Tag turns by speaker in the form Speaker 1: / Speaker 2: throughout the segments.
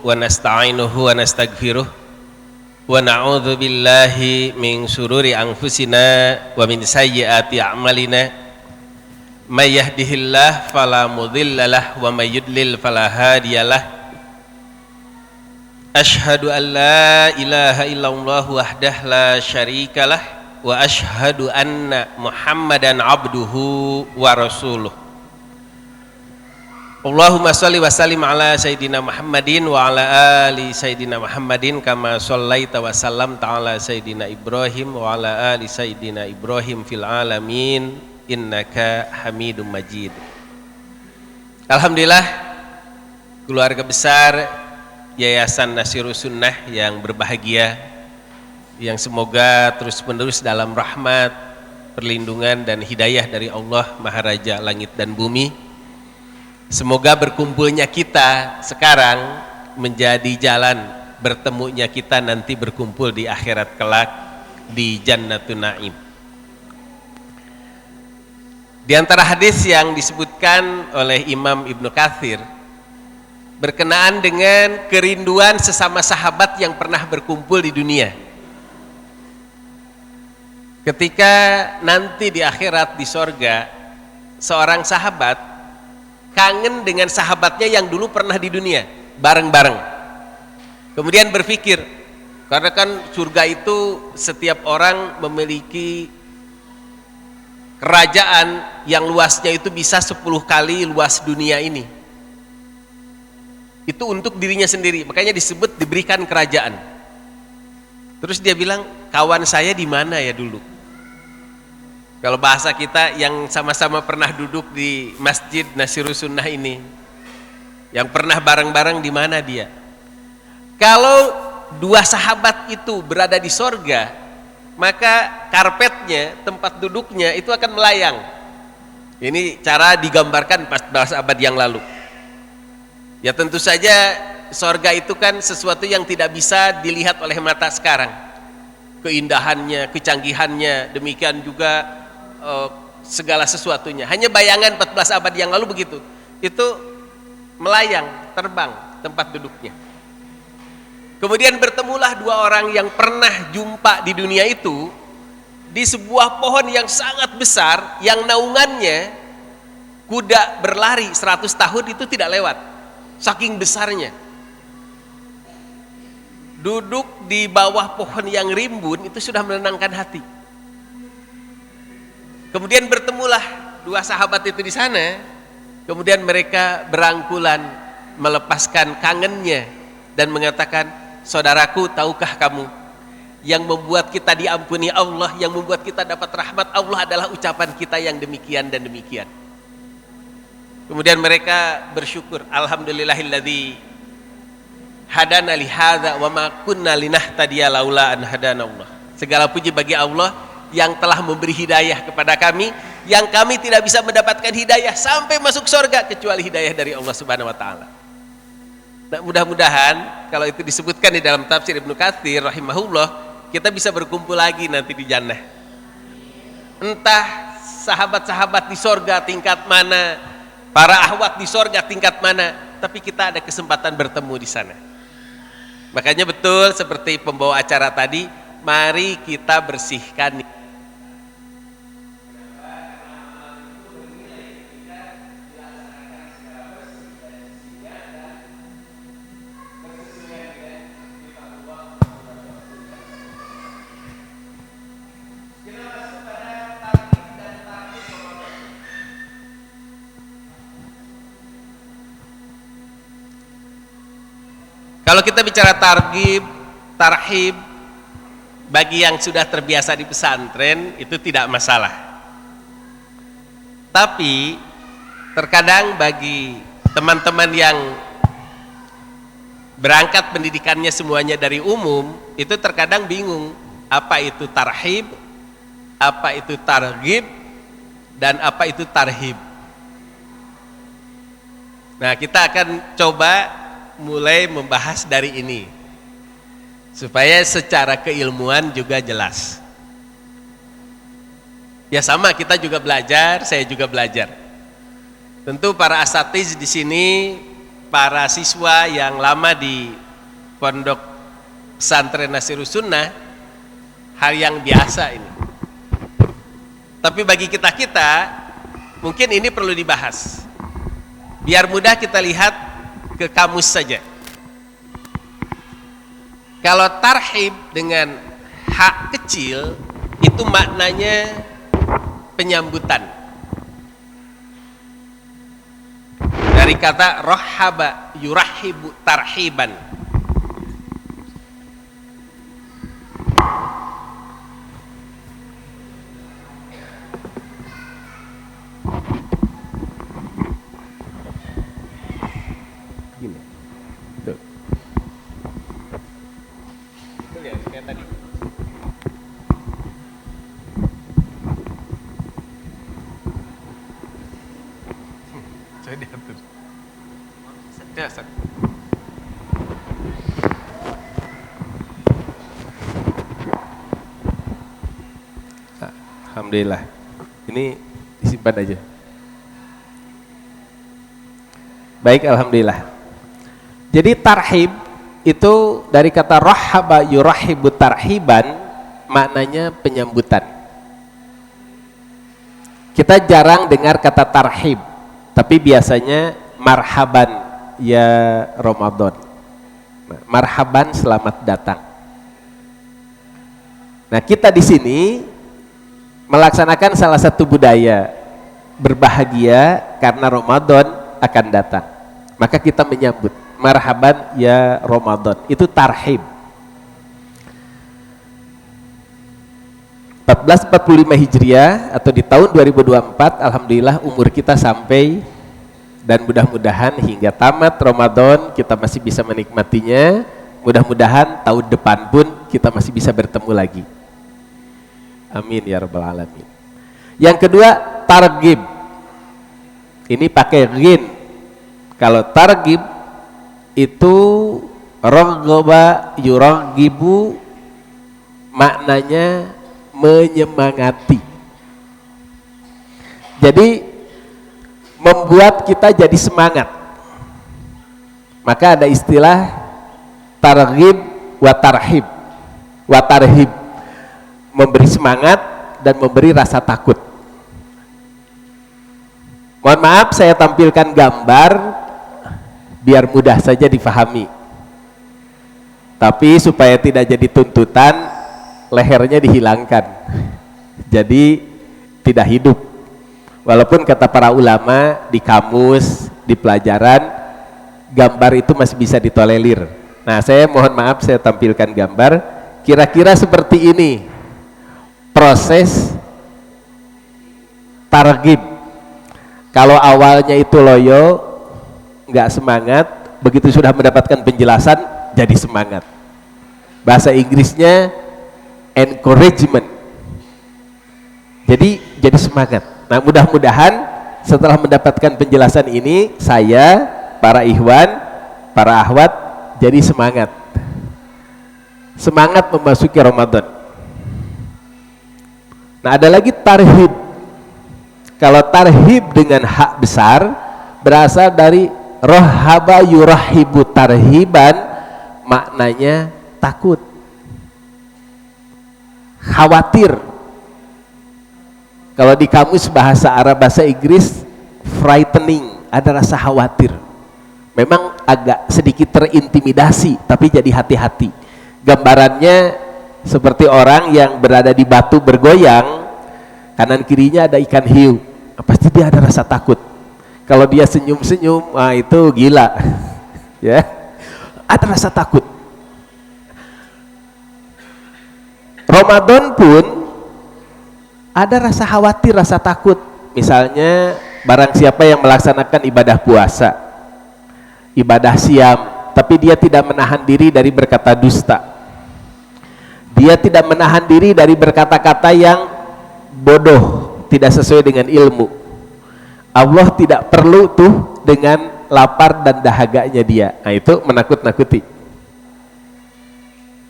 Speaker 1: wa nasta'inuhu wa nastaghfiruh wa na'udzu billahi min syururi anfusina wa min sayyiati a'malina may yahdihillahu fala mudhillalah wa may yudlil fala hadiyalah. Asyhadu an la ilaha illallah wahdahu la syarikalah wa asyhadu anna Muhammadan abduhu wa rasuluh. Allahumma sholli wa sallim ala sayyidina Muhammadin wa ala ali sayyidina Muhammadin kama shallaita wa sallam ta'ala sayyidina Ibrahim wa ala ali sayyidina Ibrahim fil alamin innaka Hamidum Majid. Alhamdulillah, keluarga besar Yayasan Nasirus Sunnah yang berbahagia, yang semoga terus-menerus dalam rahmat, perlindungan dan hidayah dari Allah Maharaja Langit dan Bumi. Semoga berkumpulnya kita sekarang menjadi jalan bertemunya kita nanti berkumpul di akhirat kelak di Jannatun Naim. Di antara hadis yang disebutkan oleh Imam Ibnu Katsir berkenaan dengan kerinduan sesama sahabat yang pernah berkumpul di dunia. Ketika nanti di akhirat di sorga, seorang sahabat kangen dengan sahabatnya yang dulu pernah di dunia bareng-bareng. Kemudian berpikir, karena kan surga itu setiap orang memiliki kerajaan yang luasnya itu bisa 10 kali luas dunia ini. Itu untuk dirinya sendiri, makanya disebut diberikan kerajaan. Terus dia bilang, kawan saya di mana ya dulu? Kalau bahasa kita yang sama-sama pernah duduk di Masjid Nasirus Sunnah ini, yang pernah bareng-bareng di mana dia? Kalau dua sahabat itu berada di sorga, maka karpetnya, tempat duduknya itu akan melayang. Ini cara digambarkan 14 abad yang lalu. Ya tentu saja sorga itu kan sesuatu yang tidak bisa dilihat oleh mata sekarang. Keindahannya, kecanggihannya, demikian juga segala sesuatunya. Hanya bayangan 14 abad yang lalu begitu. Itu melayang, terbang tempat duduknya. Kemudian bertemulah dua orang yang pernah jumpa di dunia itu di sebuah pohon yang sangat besar yang naungannya kuda berlari 100 tahun itu tidak lewat. Saking besarnya. Duduk di bawah pohon yang rimbun itu sudah menenangkan hati. Kemudian bertemulah dua sahabat itu di sana. Kemudian mereka berangkulan melepaskan kangennya dan mengatakan, saudaraku, tahukah kamu yang membuat kita diampuni Allah, yang membuat kita dapat rahmat Allah adalah ucapan kita yang demikian dan demikian. Kemudian mereka bersyukur, alhamdulillahilladzi hadana li hadza wa ma kunna linahtadiya laula an hadanallah. Segala puji bagi Allah yang telah memberi hidayah kepada kami, yang kami tidak bisa mendapatkan hidayah sampai masuk surga kecuali hidayah dari Allah Subhanahu wa taala. Nah, mudah-mudahan kalau itu disebutkan di dalam tafsir Ibnu Katsir rahimahullah, kita bisa berkumpul lagi nanti di jannah. Entah sahabat-sahabat di surga tingkat mana, para ahwat di surga tingkat mana, tapi kita ada kesempatan bertemu di sana. Makanya betul seperti pembawa acara tadi, mari kita bersihkan. Kalau kita bicara targhib, tarhib, bagi yang sudah terbiasa di pesantren itu tidak masalah. Tapi terkadang bagi teman-teman yang berangkat pendidikannya semuanya dari umum, itu terkadang bingung apa itu tarhib, apa itu targhib, dan apa itu tarhib. Nah, kita akan coba mulai membahas dari ini supaya secara keilmuan juga jelas. Ya sama, kita juga belajar, saya juga belajar. Tentu para asatiz di sini para siswa yang lama di Pondok Pesantren Nasirus Sunnah hal yang biasa ini. Tapi bagi kita-kita mungkin ini perlu dibahas. Biar mudah kita lihat ke kamus saja. Kalau tarhib dengan hak kecil itu maknanya penyambutan. Dari kata rohaba yurahibu tarhiban. Gini. Tuh. Betul ya, kayak tadi. Saya diatur. Dasar. Alhamdulillah. Ini disimpan aja. Baik, alhamdulillah. Jadi tarhib itu dari kata rahaba yurahibu tarhiban, maknanya penyambutan. Kita jarang dengar kata tarhib, tapi biasanya marhaban ya Ramadan. Marhaban, selamat datang. Nah, kita di sini melaksanakan salah satu budaya berbahagia karena Ramadan akan datang. Maka kita menyambut marhaban ya Ramadan. Itu tarhib. 1445 Hijriah atau di tahun 2024, alhamdulillah umur kita sampai, dan mudah-mudahan hingga tamat Ramadan kita masih bisa menikmatinya. Mudah-mudahan tahun depan pun kita masih bisa bertemu lagi. Amin ya rabbal alamin. Yang kedua, targhib. Ini pakai ghin. Kalau targhib itu raghaba yuraghibu, maknanya menyemangati. Jadi membuat kita jadi semangat. Maka ada istilah targhib wa tarhib. Wa tarhib, memberi semangat dan memberi rasa takut. Mohon maaf saya tampilkan gambar biar mudah saja difahami. Tapi supaya tidak jadi tuntutan, lehernya dihilangkan. Jadi tidak hidup. Walaupun kata para ulama di kamus, di pelajaran, gambar itu masih bisa ditolerir. Nah, saya mohon maaf saya tampilkan gambar kira-kira seperti ini proses targhib. Kalau awalnya itu loyo, nggak semangat, begitu sudah mendapatkan penjelasan jadi semangat. Bahasa Inggrisnya encouragement. Jadi semangat. Nah, mudah-mudahan setelah mendapatkan penjelasan ini, saya, para ikhwan, para akhwat jadi semangat. Semangat memasuki Ramadan. Nah, ada lagi tarhib. Kalau tarhib dengan hak besar berasal dari rohaba yurahibu tarhiban, maknanya takut, khawatir. Kalau di kamus bahasa Arab, bahasa Inggris, frightening, ada rasa khawatir. Memang agak sedikit terintimidasi, tapi jadi hati-hati. Gambarannya seperti orang yang berada di batu bergoyang, kanan kirinya ada ikan hiu, pasti dia ada rasa takut. Kalau dia senyum-senyum, wah itu gila. Ya, ada rasa takut. Ramadan pun ada rasa khawatir, rasa takut. Misalnya barang siapa yang melaksanakan ibadah puasa, ibadah siam, tapi dia tidak menahan diri dari berkata dusta, dia tidak menahan diri dari berkata-kata yang bodoh, tidak sesuai dengan ilmu, Allah tidak perlu tuh dengan lapar dan dahaganya dia. Nah, itu menakut-nakuti.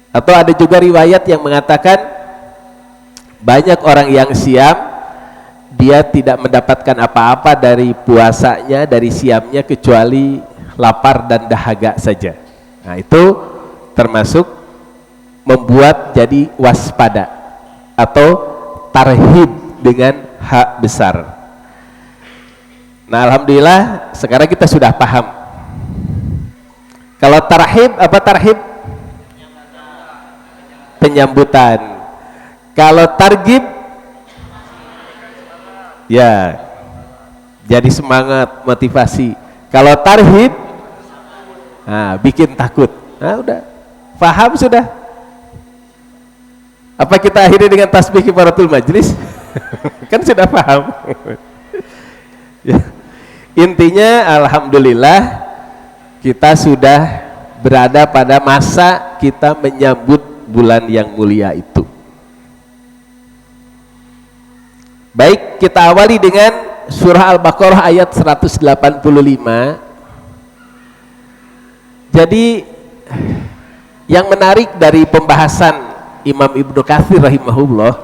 Speaker 1: Atau ada juga riwayat yang mengatakan banyak orang yang siam, dia tidak mendapatkan apa-apa dari puasanya, dari siamnya, kecuali
Speaker 2: lapar dan dahaga saja. Nah, itu termasuk membuat jadi waspada atau tarhib dengan hak besar. Nah, alhamdulillah sekarang kita sudah paham. Kalau tarhib, apa tarhib? Penyambutan. Kalau targib, ya jadi semangat, motivasi. Kalau tarhib, nah, bikin takut. Nah, udah paham sudah. Apa kita akhiri dengan tasbih kifaratul majlis? Kan sudah paham. Ya. Intinya alhamdulillah kita sudah berada pada masa kita menyambut bulan yang mulia itu. Baik, kita awali dengan surah Al-Baqarah ayat 185. Jadi yang menarik dari pembahasan Imam Ibnu Katsir rahimahullah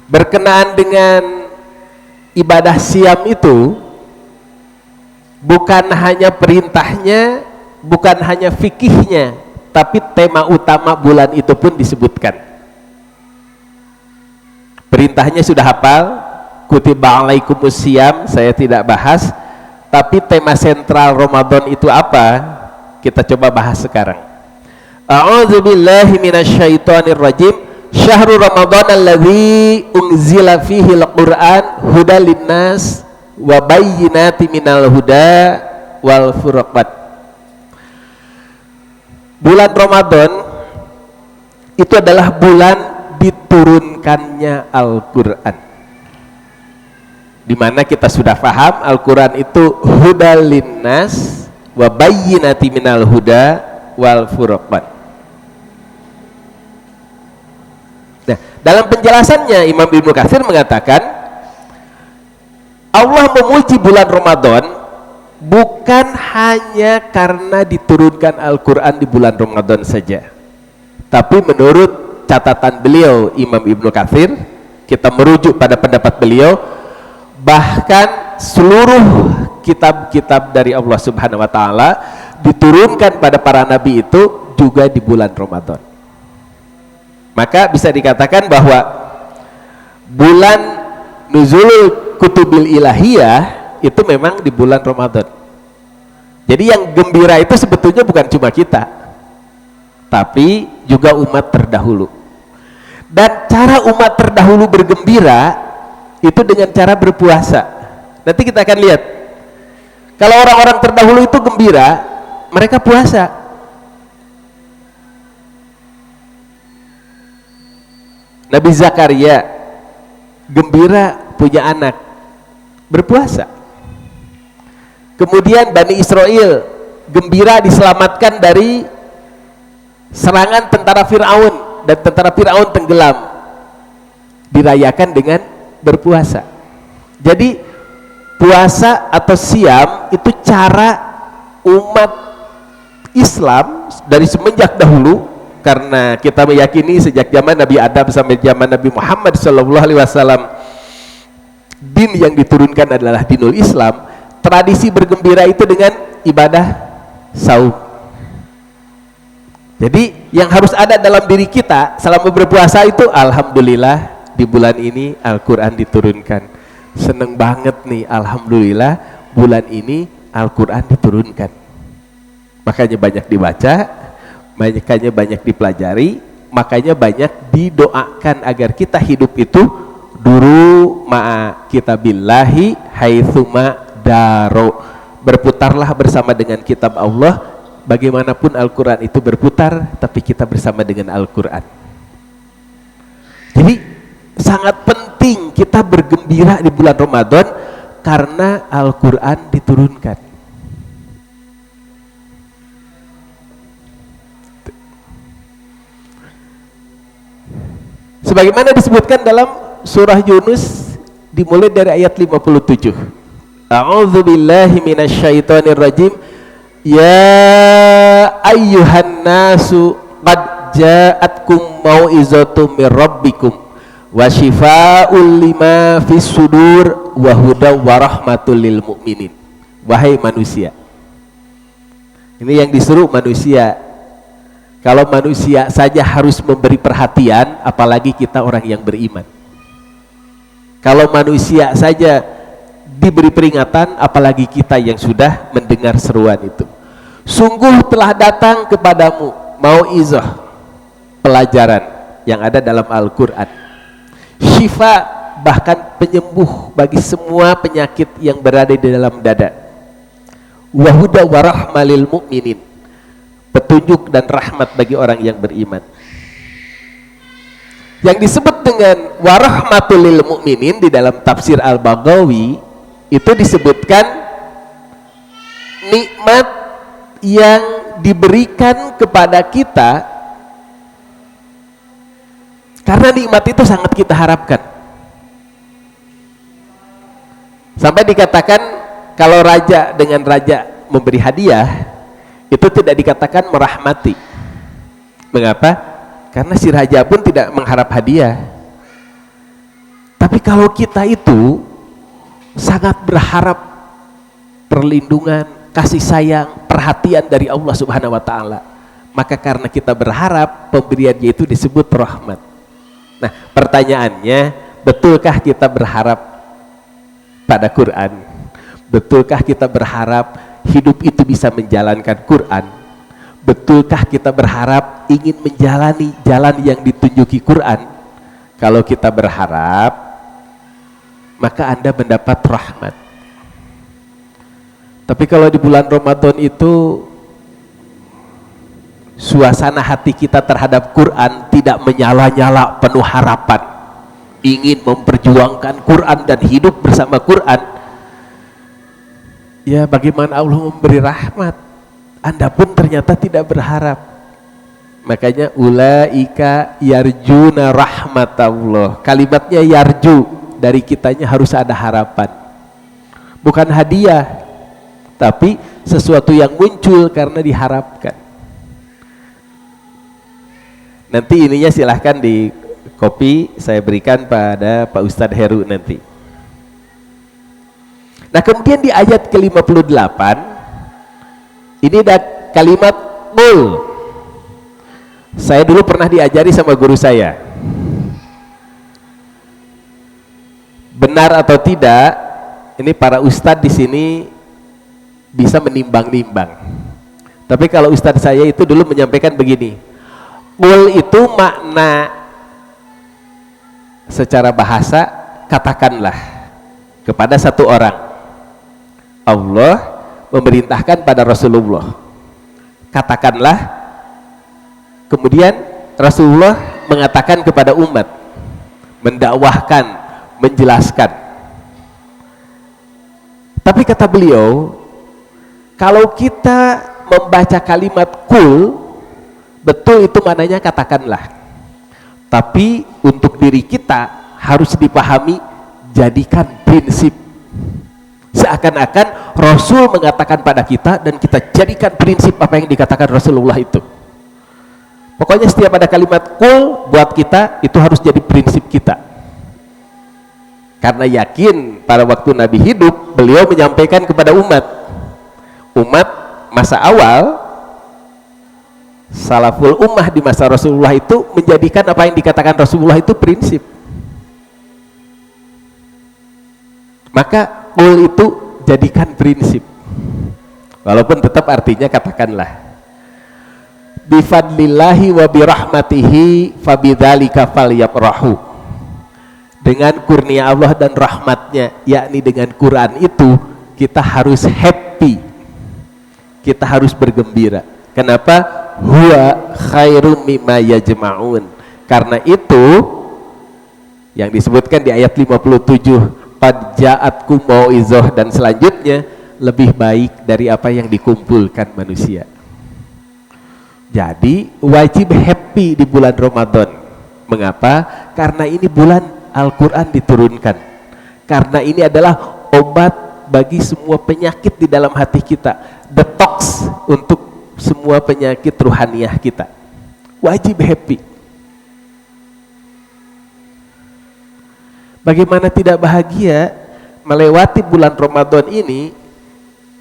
Speaker 2: berkenaan dengan ibadah siam itu bukan hanya perintahnya, bukan hanya fikihnya, tapi tema utama bulan itu pun disebutkan. Perintahnya sudah hafal, kutiba alaikumus siyam, saya tidak bahas, tapi tema sentral Ramadan itu apa? Kita coba bahas sekarang. A'udzubillahi minasyaitonir rajim. Syahrul Ramadan alladzi unzila fihi al-Qur'an hudal linnas wa bayyinatin minal huda wal furqan. Bulan Ramadan itu adalah bulan diturunkannya Al-Qur'an. Di mana kita sudah paham Al-Qur'an itu hudal linnas wa bayyinatin minal huda wal furqan. Nah, dalam penjelasannya Imam Ibnu Katsir mengatakan Allah memuji bulan Ramadan bukan hanya karena diturunkan Al-Quran di bulan Ramadan saja, tapi menurut catatan beliau Imam Ibnu Katsir, kita merujuk pada pendapat beliau, bahkan seluruh kitab-kitab dari Allah Subhanahu wa Ta'ala diturunkan pada para nabi itu juga di bulan Ramadan. Maka bisa dikatakan bahwa bulan nuzulul kutubil ilahiyah itu memang di bulan Ramadan. Jadi yang gembira itu sebetulnya bukan cuma kita, tapi juga umat terdahulu. Dan cara umat terdahulu bergembira itu dengan cara berpuasa. Nanti kita akan lihat, kalau orang-orang terdahulu itu gembira, mereka puasa. Nabi Zakaria gembira punya anak, berpuasa. Kemudian Bani Israel gembira diselamatkan dari serangan tentara Fir'aun dan tentara Fir'aun tenggelam, dirayakan dengan berpuasa. Jadi puasa atau siam itu cara umat Islam dari semenjak dahulu, karena kita meyakini sejak zaman Nabi Adam sampai zaman Nabi Muhammad SAW din yang diturunkan adalah dinul Islam. Tradisi bergembira itu dengan ibadah saum. Jadi yang harus ada dalam diri kita selama berpuasa itu, alhamdulillah di bulan ini Al-Quran diturunkan. Seneng banget nih, alhamdulillah bulan ini Al-Quran diturunkan. Makanya banyak dibaca, makanya banyak dipelajari, makanya banyak didoakan agar kita hidup itu duru ma'a kitabillahi haitsuma daro, berputarlah bersama dengan kitab Allah. Bagaimanapun Al-Quran itu berputar, tapi kita bersama dengan Al-Quran. Jadi sangat penting kita bergembira di bulan Ramadan karena Al-Quran diturunkan. Sebagaimana disebutkan dalam surah Yunus dimulai dari ayat 57. A'udzubillahi minasyaitonir rajim. Ya ayyuhan nasu qad ja'atkum mau'izatum mir rabbikum wa shifaa'ul lima fis sudur wa hudaw wa rahmatul lil mu'minin. wahai manusia. Ini yang disuruh manusia. Kalau manusia saja harus memberi perhatian, apalagi kita orang yang beriman. Kalau manusia saja diberi peringatan, apalagi kita yang sudah mendengar seruan itu. Sungguh telah datang kepadamu mau'izah, pelajaran yang ada dalam Al-Quran, syifa, bahkan penyembuh bagi semua penyakit yang berada di dalam dada, wahuda warahmalil mu'minin, petunjuk dan rahmat bagi orang yang beriman. Yang disebut dengan warahmatul lil mu'minin di dalam tafsir Al-Baghawi itu disebutkan nikmat yang diberikan kepada kita, karena nikmat itu sangat kita harapkan. Sampai dikatakan kalau raja dengan raja memberi hadiah itu tidak dikatakan merahmati. Mengapa? Karena si raja pun tidak mengharap hadiah. Tapi kalau kita itu sangat berharap perlindungan, kasih sayang, perhatian dari Allah Subhanahu wa taala, maka karena kita berharap, pemberiannya itu disebut rahmat. Nah, pertanyaannya, betulkah kita berharap pada Quran? Betulkah kita berharap hidup itu bisa menjalankan Quran? Betulkah kita berharap ingin menjalani jalan yang ditunjuki Quran? Kalau kita berharap, maka Anda mendapat rahmat. Tapi kalau di bulan Ramadan itu suasana hati kita terhadap Quran tidak menyala-nyala, penuh harapan, ingin memperjuangkan Quran dan hidup bersama Quran, ya bagaimana Allah memberi rahmat, Anda pun ternyata tidak berharap. Makanya ulaika yarjuna rahmatallah, kalimatnya yarju, dari kitanya harus ada harapan, bukan hadiah, tapi sesuatu yang muncul karena diharapkan. Nanti ininya silahkan di copy, saya berikan pada Pak Ustadz Heru nanti. Nah, kemudian di ayat ke-58 ini ada kalimat qul. Saya dulu pernah diajari sama guru saya. Benar atau tidak, ini para ustadz di sini bisa menimbang-nimbang. Tapi kalau ustadz saya itu dulu menyampaikan begini, qul itu makna secara bahasa, katakanlah kepada satu orang. Allah memerintahkan pada Rasulullah, katakanlah. Kemudian Rasulullah mengatakan kepada umat, mendakwahkan, menjelaskan. Tapi kata beliau, kalau kita membaca kalimat qul, betul itu maknanya katakanlah. Tapi untuk diri kita harus dipahami, jadikan prinsip. Seakan-akan Rasul mengatakan pada kita dan kita jadikan prinsip apa yang dikatakan Rasulullah itu. Pokoknya setiap ada kalimat qul buat kita itu harus jadi prinsip kita. Karena yakin pada waktu Nabi hidup, beliau menyampaikan kepada umat masa awal, salaful ummah di masa Rasulullah itu menjadikan apa yang dikatakan Rasulullah itu prinsip. Maka qul itu jadikan prinsip, walaupun tetap artinya katakanlah. Bifadlillahi wa birahmatihi fabidzalika falyafrahu. Dengan kurnia Allah dan rahmatnya, yakni dengan Quran itu, kita harus happy, kita harus bergembira. Kenapa? Huwa khairum mimma yajma'un. Karena itu yang disebutkan di ayat 57, qad ja'atkum mau'izah, dan selanjutnya lebih baik dari apa yang dikumpulkan manusia. Jadi wajib happy di bulan Ramadan. Mengapa? Karena ini bulan Al-Quran diturunkan. Karena ini adalah obat bagi semua penyakit di dalam hati kita, detox untuk semua penyakit ruhaniah kita. Wajib happy. Bagaimana tidak bahagia melewati bulan Ramadan ini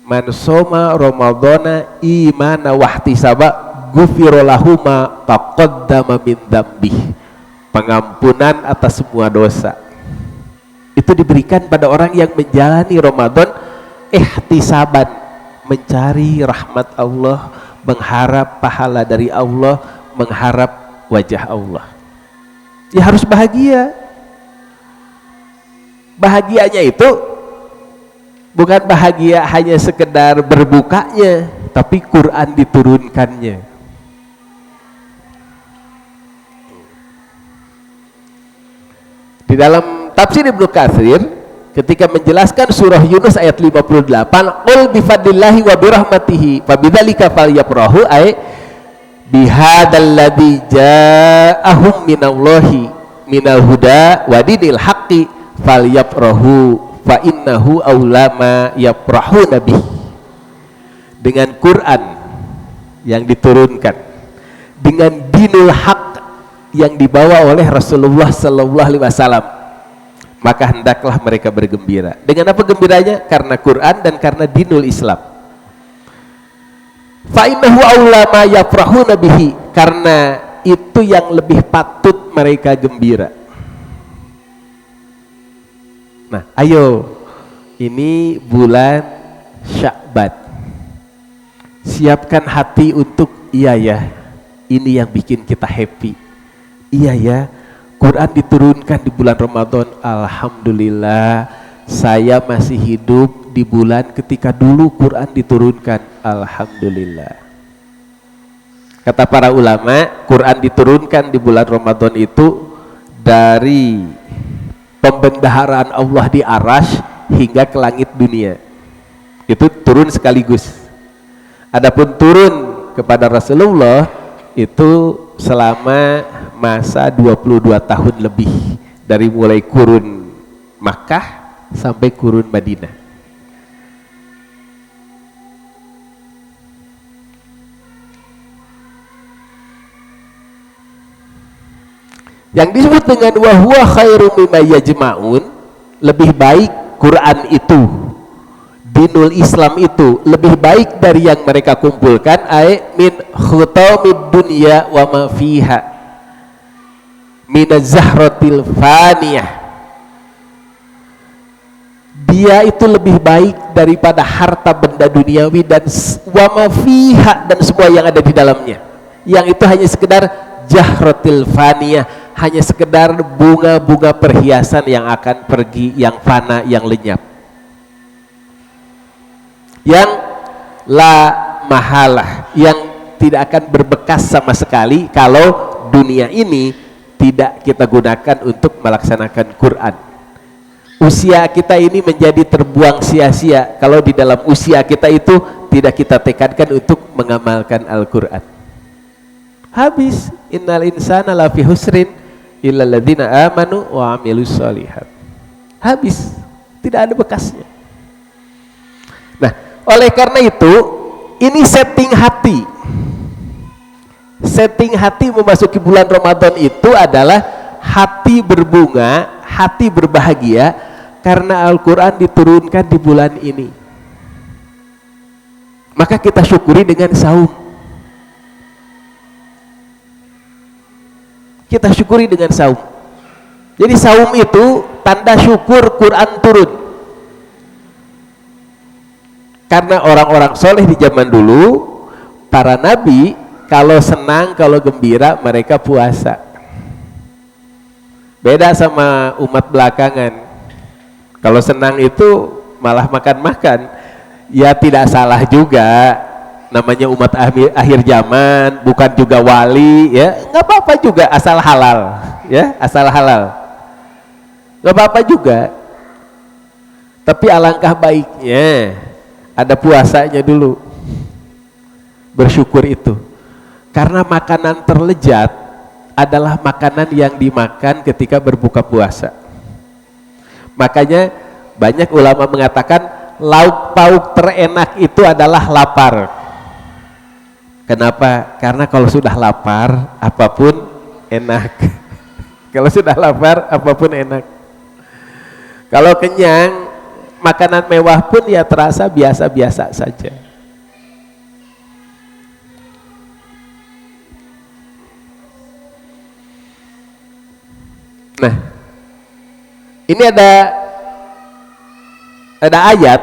Speaker 2: man soma ramadhana imana wahtisaba ghufira lahu ma taqaddama min dzambih. Pengampunan atas semua dosa itu diberikan pada orang yang menjalani Ramadan ihtisaban, mencari rahmat Allah, mengharap pahala dari Allah, mengharap wajah Allah. Ya harus bahagia. Bahagianya itu bukan bahagia hanya sekedar berbukanya, tapi Quran diturunkannya. Di dalam tafsir Ibnu Katsir ketika menjelaskan surah Yunus ayat 58, qul bifadlillahi wa birahmatihi fabidzalika falyafrahu, ay bihadzal ladzi ja'ahum minallahi minal huda wa dinil haqqi falyafrahu fa innahu aulama yafrahuna bih. Dengan Quran yang diturunkan, dengan dinul haq yang dibawa oleh Rasulullah sallallahu alaihi wasallam, maka hendaklah mereka bergembira. Dengan apa gembiranya? Karena Quran dan karena dinul Islam. Fa innahu aulama yafrahuna bihi, karena itu yang lebih patut mereka gembira. Nah, ayo, ini bulan Sya'ban. Siapkan hati untuk iya ya, ini yang bikin kita happy. Iya ya, Quran diturunkan di bulan Ramadan. Alhamdulillah, saya masih hidup di bulan ketika dulu Quran diturunkan. Alhamdulillah. Kata para ulama, Quran diturunkan di bulan Ramadan itu dari pembendaharaan Allah di Arasy hingga ke langit dunia. Itu turun sekaligus. Adapun turun kepada Rasulullah itu selama masa 22 tahun lebih, dari mulai kurun Makkah sampai kurun Madinah. Yang disebut dengan wa huwa khairum mimma yajma'un, lebih baik Quran itu, dinul Islam itu lebih baik dari yang mereka kumpulkan, ay min khutamid dunya wa ma fiha minaz zahratil faniyah. Dia itu lebih baik daripada harta benda duniawi dan wa ma fiha, dan semua yang ada di dalamnya, yang itu hanya sekedar zahratil faniyah, hanya sekedar bunga-bunga perhiasan yang akan pergi, yang fana, yang lenyap, yang la mahalah, yang tidak akan berbekas sama sekali kalau dunia ini tidak kita gunakan untuk melaksanakan Quran. Usia kita ini menjadi terbuang sia-sia kalau di dalam usia kita itu tidak kita tekankan untuk mengamalkan Al-Quran. Habis, innal insana lafi husrin illal ladzina amanu wa amilus shalihat. Habis, tidak ada bekasnya. Nah, oleh karena itu, ini setting hati. Setting hati memasuki bulan Ramadan itu adalah hati berbunga, hati berbahagia karena Al-Quran diturunkan di bulan ini. Maka kita syukuri dengan saum. Kita syukuri dengan saum. Jadi saum itu tanda syukur Quran turun. Karena orang-orang soleh di zaman dulu, para nabi, kalau senang, kalau gembira, mereka puasa. Beda sama umat belakangan. Kalau senang itu malah makan-makan. Ya tidak salah juga, namanya umat akhir zaman, bukan juga wali, ya nggak apa-apa juga, asal halal, ya asal halal, nggak apa-apa juga. Tapi alangkah baiknya ada puasanya dulu, bersyukur itu, karena makanan terlezat adalah makanan yang dimakan ketika berbuka puasa. Makanya banyak ulama mengatakan lauk pauk terenak itu adalah lapar. Kenapa? Karena kalau sudah lapar apapun enak. Kalau sudah lapar apapun enak. Kalau kenyang makanan mewah pun ya terasa biasa-biasa saja. Nah, ini ada ayat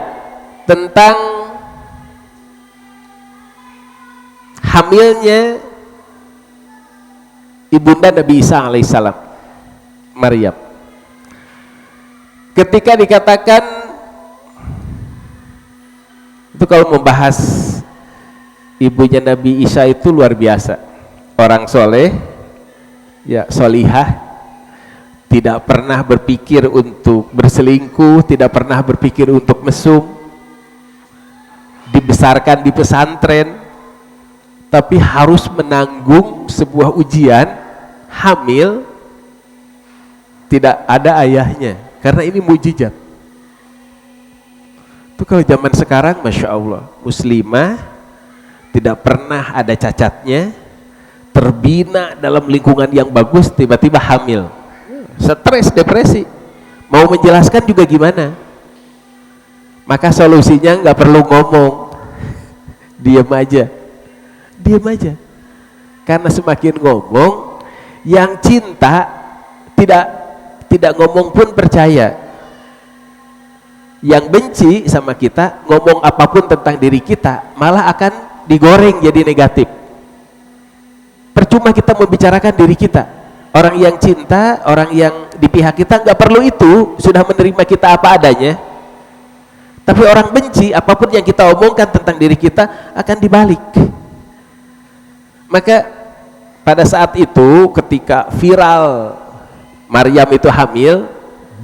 Speaker 2: tentang hamilnya ibunda Nabi Isa alaihissalam, Maryam. Ketika dikatakan itu, kalau membahas ibunya Nabi Isa itu luar biasa, orang soleh, ya solihah, tidak pernah berpikir untuk berselingkuh, tidak pernah berpikir untuk mesum, dibesarkan di pesantren, tapi harus menanggung sebuah ujian, hamil, tidak ada ayahnya, karena ini mukjizat. Itu kalau zaman sekarang, Masya Allah, muslimah, tidak pernah ada cacatnya, terbina dalam lingkungan yang bagus, tiba-tiba hamil. Stres, depresi, mau menjelaskan juga gimana? Maka solusinya nggak perlu ngomong, diam aja, karena semakin ngomong, yang cinta tidak ngomong pun percaya, yang benci sama kita ngomong apapun tentang diri kita malah akan digoreng jadi negatif. Percuma kita membicarakan diri kita. Orang yang cinta, orang yang di pihak kita nggak perlu itu, sudah menerima kita apa adanya. Tapi orang benci, apapun yang kita omongkan tentang diri kita akan dibalik. Maka pada saat itu ketika viral Maryam itu hamil,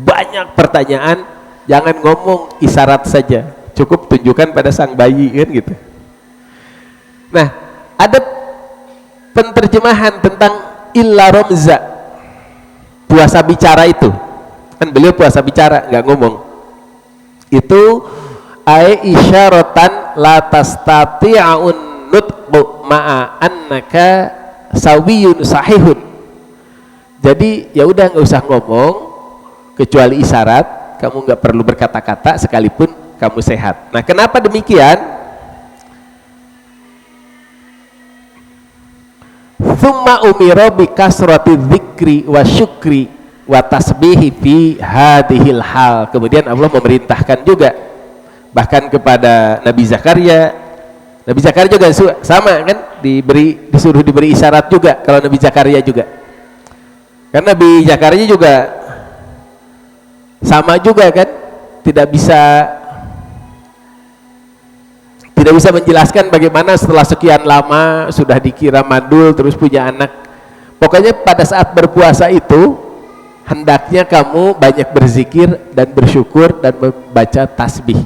Speaker 2: banyak pertanyaan, jangan ngomong, isyarat saja, cukup tunjukkan pada sang bayi, kan gitu. Nah, ada penterjemahan tentang illa romza, puasa bicara itu, kan beliau puasa bicara, nggak ngomong. Itu ai isyaratan la tastati'un nutqu ma'a annaka sawiyun sahihun. Jadi ya udah nggak usah ngomong, kecuali isyarat, kamu nggak perlu berkata-kata sekalipun kamu sehat. Nah, kenapa demikian? Thumma umira bi kasrati dzikri wa syukri wa tasbihi fi hadhil hal. Kemudian Allah memerintahkan juga bahkan kepada Nabi Zakaria. Nabi Zakaria juga sama kan, disuruh diberi isyarat juga kalau Nabi Zakaria juga. Karena Nabi Zakaria juga sama juga kan, tidak bisa menjelaskan bagaimana setelah sekian lama sudah dikira mandul terus punya anak. Pokoknya pada saat berpuasa itu hendaknya kamu banyak berzikir dan bersyukur dan membaca tasbih.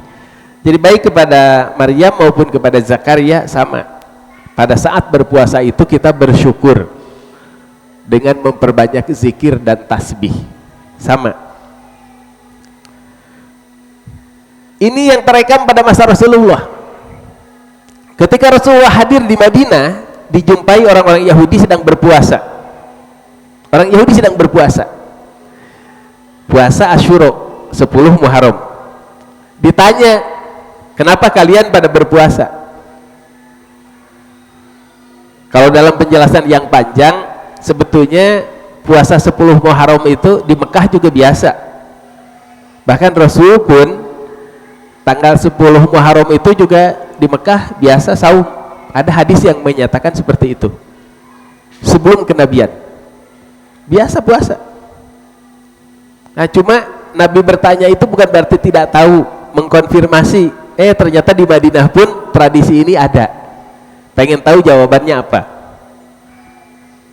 Speaker 2: Jadi baik kepada Maryam maupun kepada Zakaria sama. Pada saat berpuasa itu kita bersyukur dengan memperbanyak zikir dan tasbih. Sama. Ini yang terekam pada masa Rasulullah. Ketika Rasulullah hadir di Madinah, dijumpai orang-orang Yahudi sedang berpuasa. Orang Yahudi sedang berpuasa. Puasa Asyura, 10 Muharram. Ditanya, kenapa kalian pada berpuasa? Kalau dalam penjelasan yang panjang, sebetulnya puasa 10 Muharram itu di Mekah juga biasa. Bahkan Rasul pun tanggal 10 Muharram itu juga di Mekah biasa saum. Ada hadis yang menyatakan seperti itu. Sebelum kenabian biasa puasa. Nah, cuma Nabi bertanya itu bukan berarti tidak tahu, mengkonfirmasi. Ternyata di Madinah pun tradisi ini ada. Pengen tahu jawabannya apa.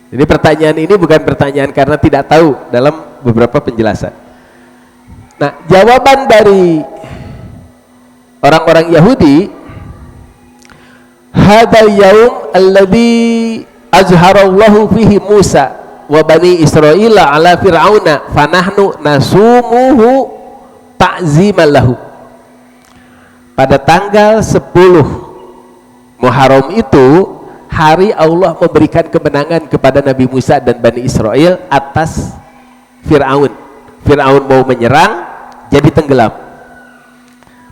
Speaker 2: Jadi pertanyaan ini bukan pertanyaan karena tidak tahu, dalam beberapa penjelasan. Nah, jawaban dari orang-orang Yahudi, hadal yaum alladhi azharallahu fihi Musa wa bani Israila ala fir'auna fanahnu nasumuhu ta'ziman lahu. Pada tanggal 10 Muharram itu hari Allah memberikan kemenangan kepada Nabi Musa dan Bani Israel atas Fir'aun. Fir'aun mau menyerang, jadi tenggelam.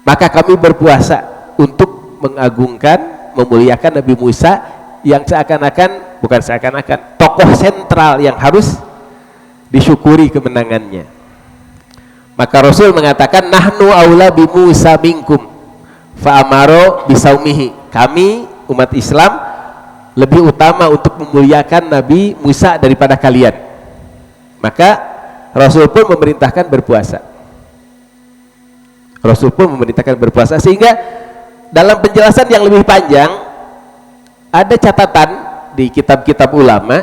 Speaker 2: Maka kami berpuasa untuk mengagungkan, memuliakan Nabi Musa yang seakan-akan, bukan seakan-akan, tokoh sentral yang harus disyukuri kemenangannya. Maka Rasul mengatakan, nahnu aula bi Musa minkum fa amaro bisaumihi. Kami umat Islam lebih utama untuk memuliakan Nabi Musa daripada kalian. Maka Rasul pun memerintahkan berpuasa. Rasul pun memerintahkan berpuasa, sehingga dalam penjelasan yang lebih panjang ada catatan di kitab-kitab ulama.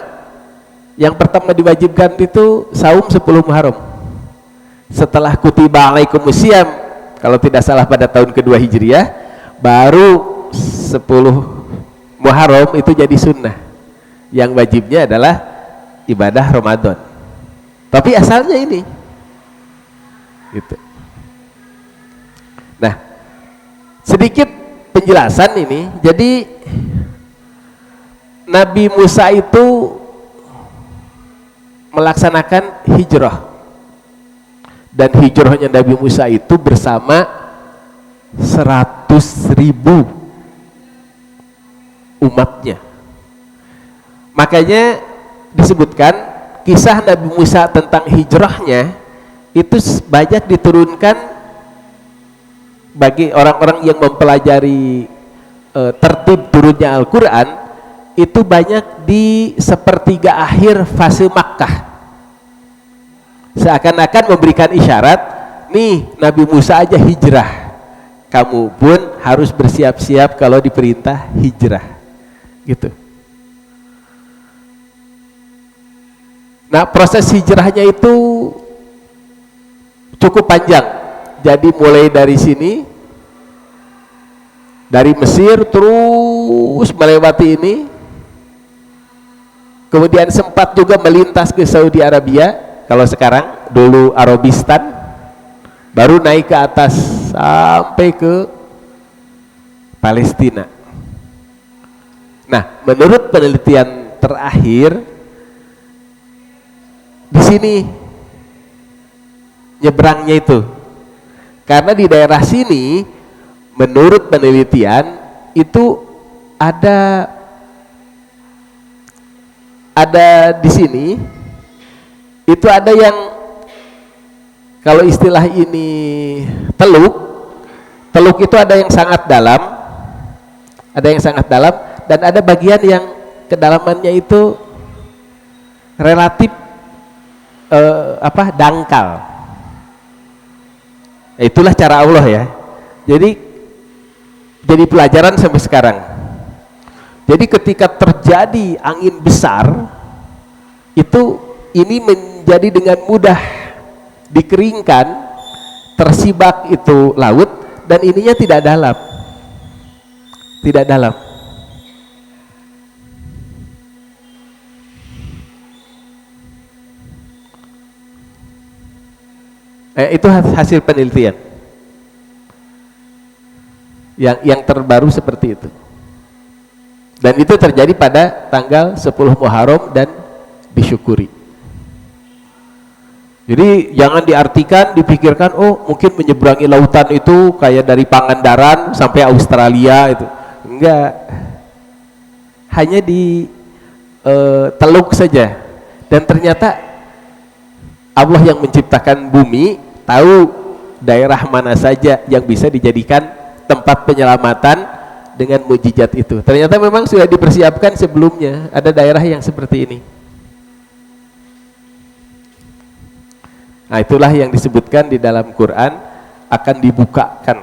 Speaker 2: Yang pertama diwajibkan itu saum 10 Muharram. Setelah kutiba alaikumusiyam, kalau tidak salah pada tahun kedua Hijriah, baru 10 Muharram itu jadi sunnah. Yang wajibnya adalah ibadah Ramadan. Tapi asalnya ini gitu. Nah, sedikit penjelasan ini. Jadi Nabi Musa itu melaksanakan hijrah, dan hijrahnya Nabi Musa itu bersama 100.000 umatnya. Makanya disebutkan kisah Nabi Musa tentang hijrahnya itu banyak diturunkan bagi orang-orang yang mempelajari tertib turunnya Al-Quran. Itu banyak di sepertiga akhir fase Makkah, seakan-akan memberikan isyarat, nih Nabi Musa aja hijrah, kamu pun harus bersiap-siap kalau diperintah hijrah gitu. Nah, proses hijrahnya itu cukup panjang. Jadi mulai dari sini, dari Mesir terus melewati ini, kemudian sempat juga melintas ke Saudi Arabia, kalau sekarang, dulu Arabistan, baru naik ke atas sampai ke Palestina. Nah, menurut penelitian terakhir di sini nyebrangnya itu, karena di daerah sini menurut penelitian itu ada di sini itu ada yang, kalau istilah ini teluk itu ada yang sangat dalam, dan ada bagian yang kedalamannya itu relatif dangkal. Itulah cara Allah ya. Jadi pelajaran sampai sekarang. Jadi ketika terjadi angin besar, itu ini menjadi dengan mudah dikeringkan, tersibak itu laut, dan ininya tidak dalam. Itu hasil penelitian yang terbaru seperti itu. Dan itu terjadi pada tanggal 10 Muharram dan disyukuri. Jadi jangan diartikan, dipikirkan, oh mungkin menyeberangi lautan itu kayak dari Pangandaran sampai Australia itu. Enggak. Hanya di teluk saja. Dan ternyata Allah yang menciptakan bumi tahu daerah mana saja yang bisa dijadikan tempat penyelamatan dengan mukjizat itu. Ternyata memang sudah dipersiapkan sebelumnya. Ada daerah yang seperti ini. Nah, itulah yang disebutkan di dalam Quran, akan dibukakan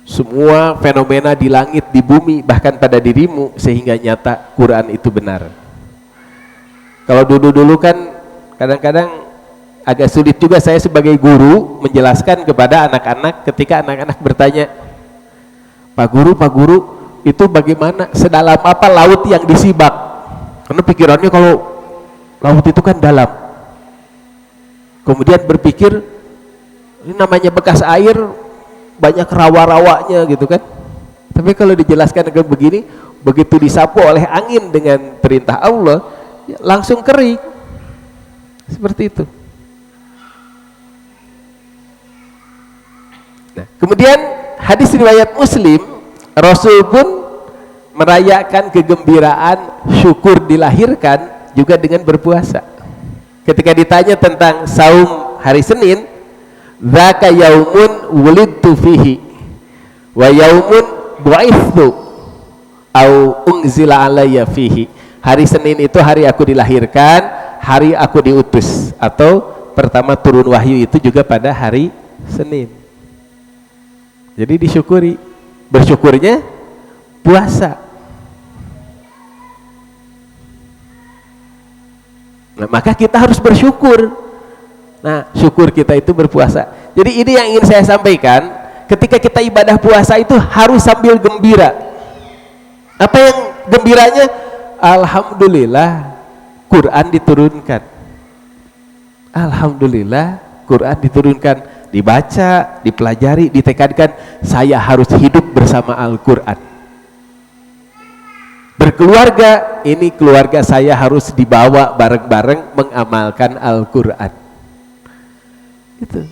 Speaker 2: semua fenomena di langit, di bumi, bahkan pada dirimu, sehingga nyata Quran itu benar. Kalau dulu-dulu kan kadang-kadang agak sulit juga saya sebagai guru menjelaskan kepada anak-anak ketika anak-anak bertanya, Pak Guru, itu bagaimana, sedalam apa laut yang disibak? Karena pikirannya kalau laut itu kan dalam. Kemudian berpikir, ini namanya bekas air, banyak rawa-rawanya gitu kan. Tapi kalau dijelaskan dengan begini, begitu disapu oleh angin dengan perintah Allah, ya langsung kering. Seperti itu. Nah, kemudian hadis riwayat Muslim, Rasul pun merayakan kegembiraan syukur dilahirkan juga dengan berpuasa. Ketika ditanya tentang saum hari Senin, dzaka yaumun wulidtu fihi wa yaumun bu'itsu au unzila alayya fihi. Hari Senin itu hari aku dilahirkan, hari aku diutus, atau pertama turun wahyu itu juga pada hari Senin. Jadi disyukuri, bersyukurnya puasa. Nah, maka kita harus bersyukur. Nah, syukur kita itu berpuasa. Jadi ini yang ingin saya sampaikan, ketika kita ibadah puasa itu harus sambil gembira. Apa yang gembiranya? Alhamdulillah Quran diturunkan. Alhamdulillah Quran diturunkan, dibaca, dipelajari, ditekankan, saya harus hidup bersama Al-Quran. Berkeluarga, ini keluarga saya harus dibawa bareng-bareng mengamalkan Al-Quran. Itu.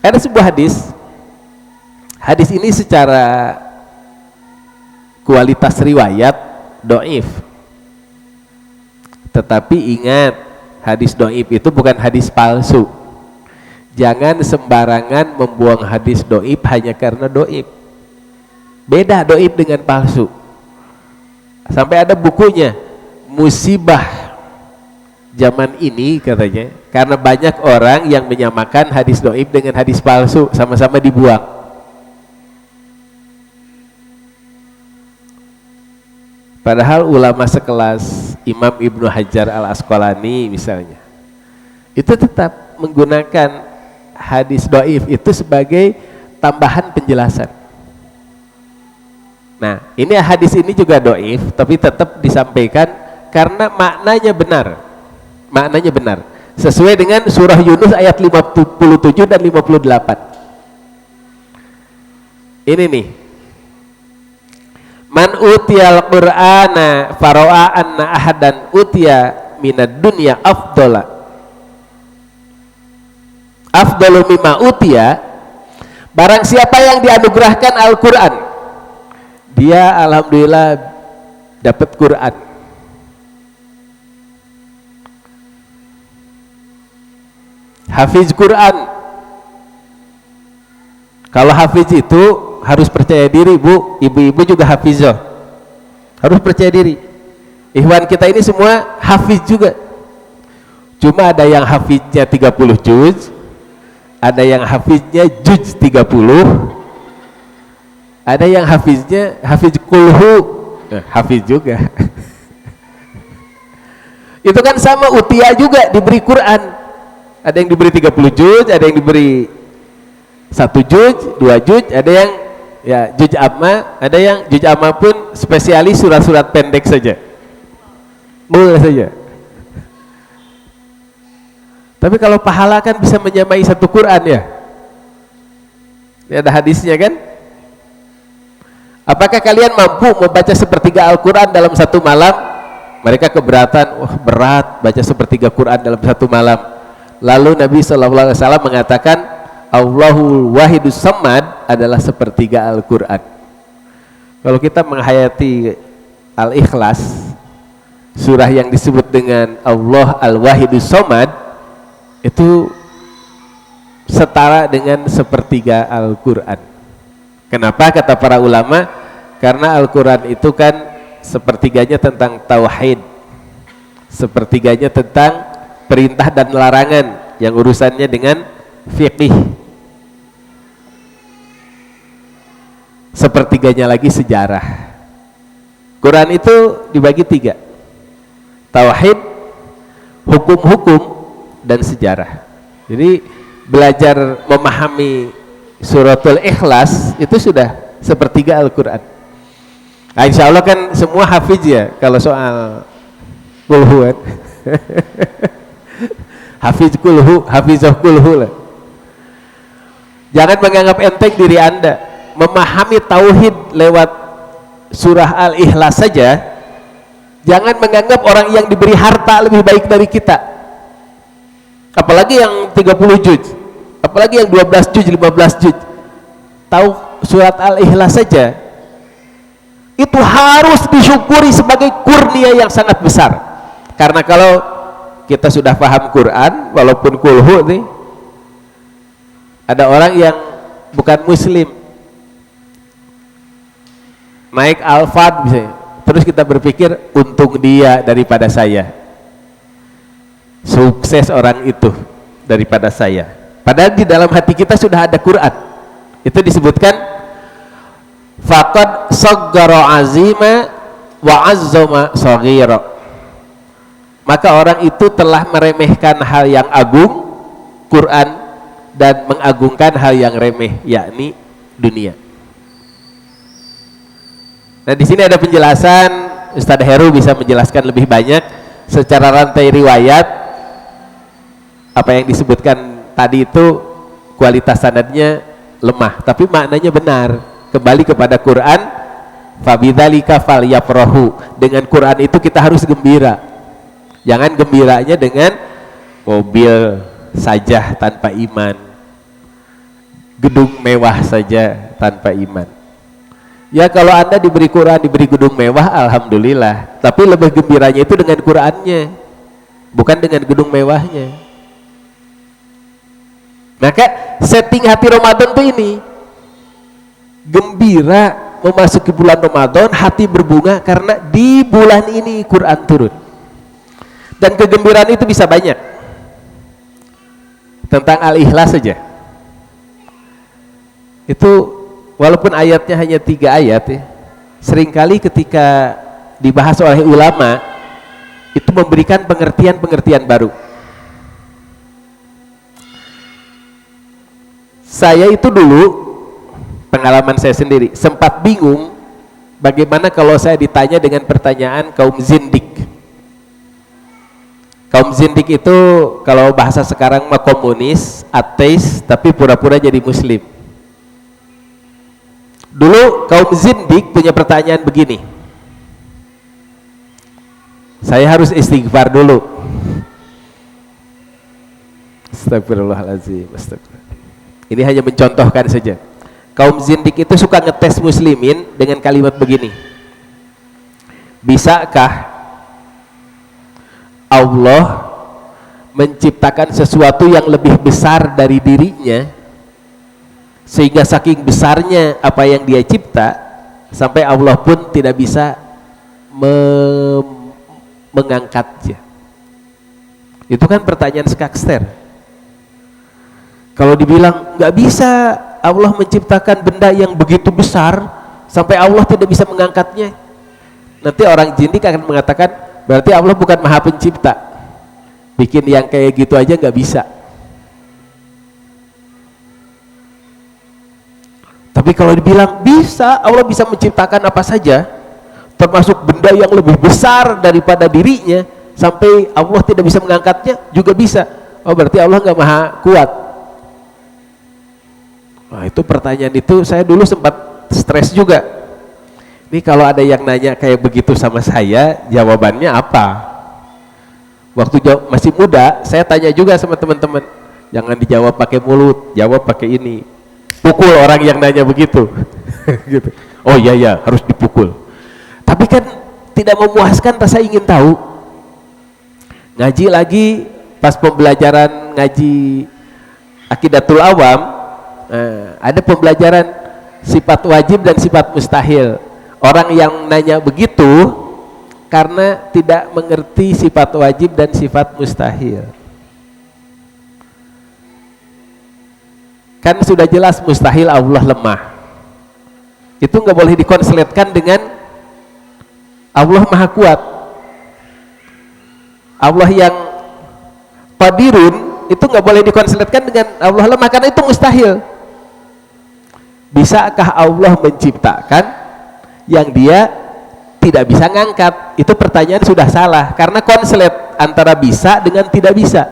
Speaker 2: Ada sebuah hadis. Hadis ini secara kualitas riwayat dhaif. Tetapi ingat, hadis dhaif itu bukan hadis palsu. Jangan sembarangan membuang hadis dhaif hanya karena dhaif. Beda dhaif dengan palsu. Sampai ada bukunya, musibah zaman ini katanya, karena banyak orang yang menyamakan hadis dhaif dengan hadis palsu, sama-sama dibuang. Padahal ulama sekelas Imam Ibnu Hajar Al-Asqalani misalnya, itu tetap menggunakan hadis dhaif itu sebagai tambahan penjelasan. Nah, ini hadis ini juga dhaif, tapi tetap disampaikan karena maknanya benar. Maknanya benar. Sesuai dengan surah Yunus ayat 57 dan 58. Ini nih. Man utiyal Qur'ana fara'a anna ahadan utiya minad dunya afdala. Afdalu mimma utiya. Barang siapa yang dianugerahkan Al-Qur'an, dia alhamdulillah dapat Quran. Hafiz Quran. Kalau hafiz itu harus percaya diri, Bu. Ibu-ibu juga hafizah. Harus percaya diri. Ikhwan kita ini semua hafiz juga. Cuma ada yang hafiznya 30 juz, ada yang hafiznya juz 30. Ada yang hafiznya hafiz kulhu, hafiz juga. Itu kan sama utia juga diberi Quran. Ada yang diberi 30 juz, ada yang diberi 1 juz, 2 juz, ada yang ya juz amma, ada yang juz amma pun spesialis surat-surat pendek saja. Mulai saja. Tapi kalau pahala kan bisa menyamai satu Quran ya. Ini ada hadisnya kan? Apakah kalian mampu membaca sepertiga Al-Quran dalam satu malam? Mereka keberatan, wah berat baca sepertiga Quran dalam satu malam. Lalu Nabi SAW mengatakan, Allahul Wahidus Samad adalah sepertiga Al-Quran. Kalau kita menghayati Al-Ikhlas, surah yang disebut dengan Allah Al-Wahidus Samad, itu setara dengan sepertiga Al-Quran. Kenapa kata para ulama? Karena Al-Quran itu kan sepertiganya tentang tauhid, sepertiganya tentang perintah dan larangan yang urusannya dengan fiqih, sepertiganya lagi sejarah. Quran itu dibagi 3, tauhid, hukum-hukum, dan sejarah. Jadi belajar memahami Suratul Ikhlas itu sudah sepertiga Al-Quran. Nah, insya Allah kan semua hafiz ya kalau soal kulhu kan. Hafiz kulhu, hafizah kulhu lah. Jangan menganggap enteng diri Anda. Memahami tauhid lewat surah Al-Ikhlas saja, jangan menganggap orang yang diberi harta lebih baik dari kita. apalagi yang 30 juz, apalagi yang 12 juz, 15 juz. Tahu surat Al-Ikhlas saja itu harus disyukuri sebagai kurnia yang sangat besar. Karena kalau kita sudah paham Quran, walaupun kulhu nih, ada orang yang bukan muslim naik Al-Fat misalnya, terus kita berpikir untung dia daripada saya, sukses orang itu daripada saya, padahal di dalam hati kita sudah ada Quran. Itu disebutkan faqad saggara azima wa azzama saghira, maka orang itu telah meremehkan hal yang agung, Quran, dan mengagungkan hal yang remeh, yakni dunia. Nah, di sini ada penjelasan, Ustadz Heru bisa menjelaskan lebih banyak secara rantai riwayat. Apa yang disebutkan tadi itu kualitas sanadnya lemah, tapi maknanya benar. Kembali kepada Quran, fabidzalika falyafrahu. Dengan Quran itu kita harus gembira. Jangan gembiranya dengan mobil saja tanpa iman, gedung mewah saja tanpa iman. Ya kalau Anda diberi Quran, diberi gedung mewah, alhamdulillah. Tapi lebih gembiranya itu dengan Qurannya, bukan dengan gedung mewahnya. Maka setting hati Ramadan tuh ini gembira memasuki bulan Ramadan, hati berbunga karena di bulan ini Quran turun. Dan kegembiraan itu bisa banyak. Tentang Al-Ikhlas saja itu, walaupun ayatnya hanya 3 ayat ya, seringkali ketika dibahas oleh ulama itu memberikan pengertian-pengertian baru. Saya itu dulu, pengalaman saya sendiri, sempat bingung bagaimana kalau saya ditanya dengan pertanyaan kaum zindik. Kaum zindik itu kalau bahasa sekarang mah komunis, ateis, tapi pura-pura jadi muslim. Dulu kaum zindik punya pertanyaan begini, saya harus istighfar dulu. Astagfirullahaladzim, astagfirullah. Ini hanya mencontohkan saja. Kaum zindik itu suka ngetes muslimin dengan kalimat begini, bisakah Allah menciptakan sesuatu yang lebih besar dari dirinya, sehingga saking besarnya apa yang dia cipta sampai Allah pun tidak bisa mengangkatnya. Itu kan pertanyaan skakster. Kalau dibilang nggak bisa Allah menciptakan benda yang begitu besar sampai Allah tidak bisa mengangkatnya, nanti orang jindik akan mengatakan berarti Allah bukan maha pencipta, bikin yang kayak gitu aja nggak bisa. Tapi kalau dibilang bisa, Allah bisa menciptakan apa saja, termasuk benda yang lebih besar daripada dirinya sampai Allah tidak bisa mengangkatnya juga bisa. Oh berarti Allah nggak maha kuat. Nah, itu pertanyaan itu saya dulu sempat stres juga. Ini kalau ada yang nanya kayak begitu sama saya, jawabannya apa? Waktu masih muda, saya tanya juga sama teman-teman, jangan dijawab pakai mulut, jawab pakai ini. Pukul orang yang nanya begitu. Gitu. Oh iya ya, harus dipukul. Tapi kan tidak memuaskan rasa ingin tahu. Ngaji lagi, pas pembelajaran ngaji Aqidatul Awam, ada pembelajaran sifat wajib dan sifat mustahil. Orang yang nanya begitu karena tidak mengerti sifat wajib dan sifat mustahil. Kan sudah jelas mustahil Allah lemah, itu nggak boleh dikonsletkan dengan Allah maha kuat. Allah yang qadirun itu nggak boleh dikonsletkan dengan Allah lemah, karena itu mustahil. Bisakah Allah menciptakan yang dia tidak bisa ngangkat? Itu pertanyaan sudah salah, karena konslet antara bisa dengan tidak bisa,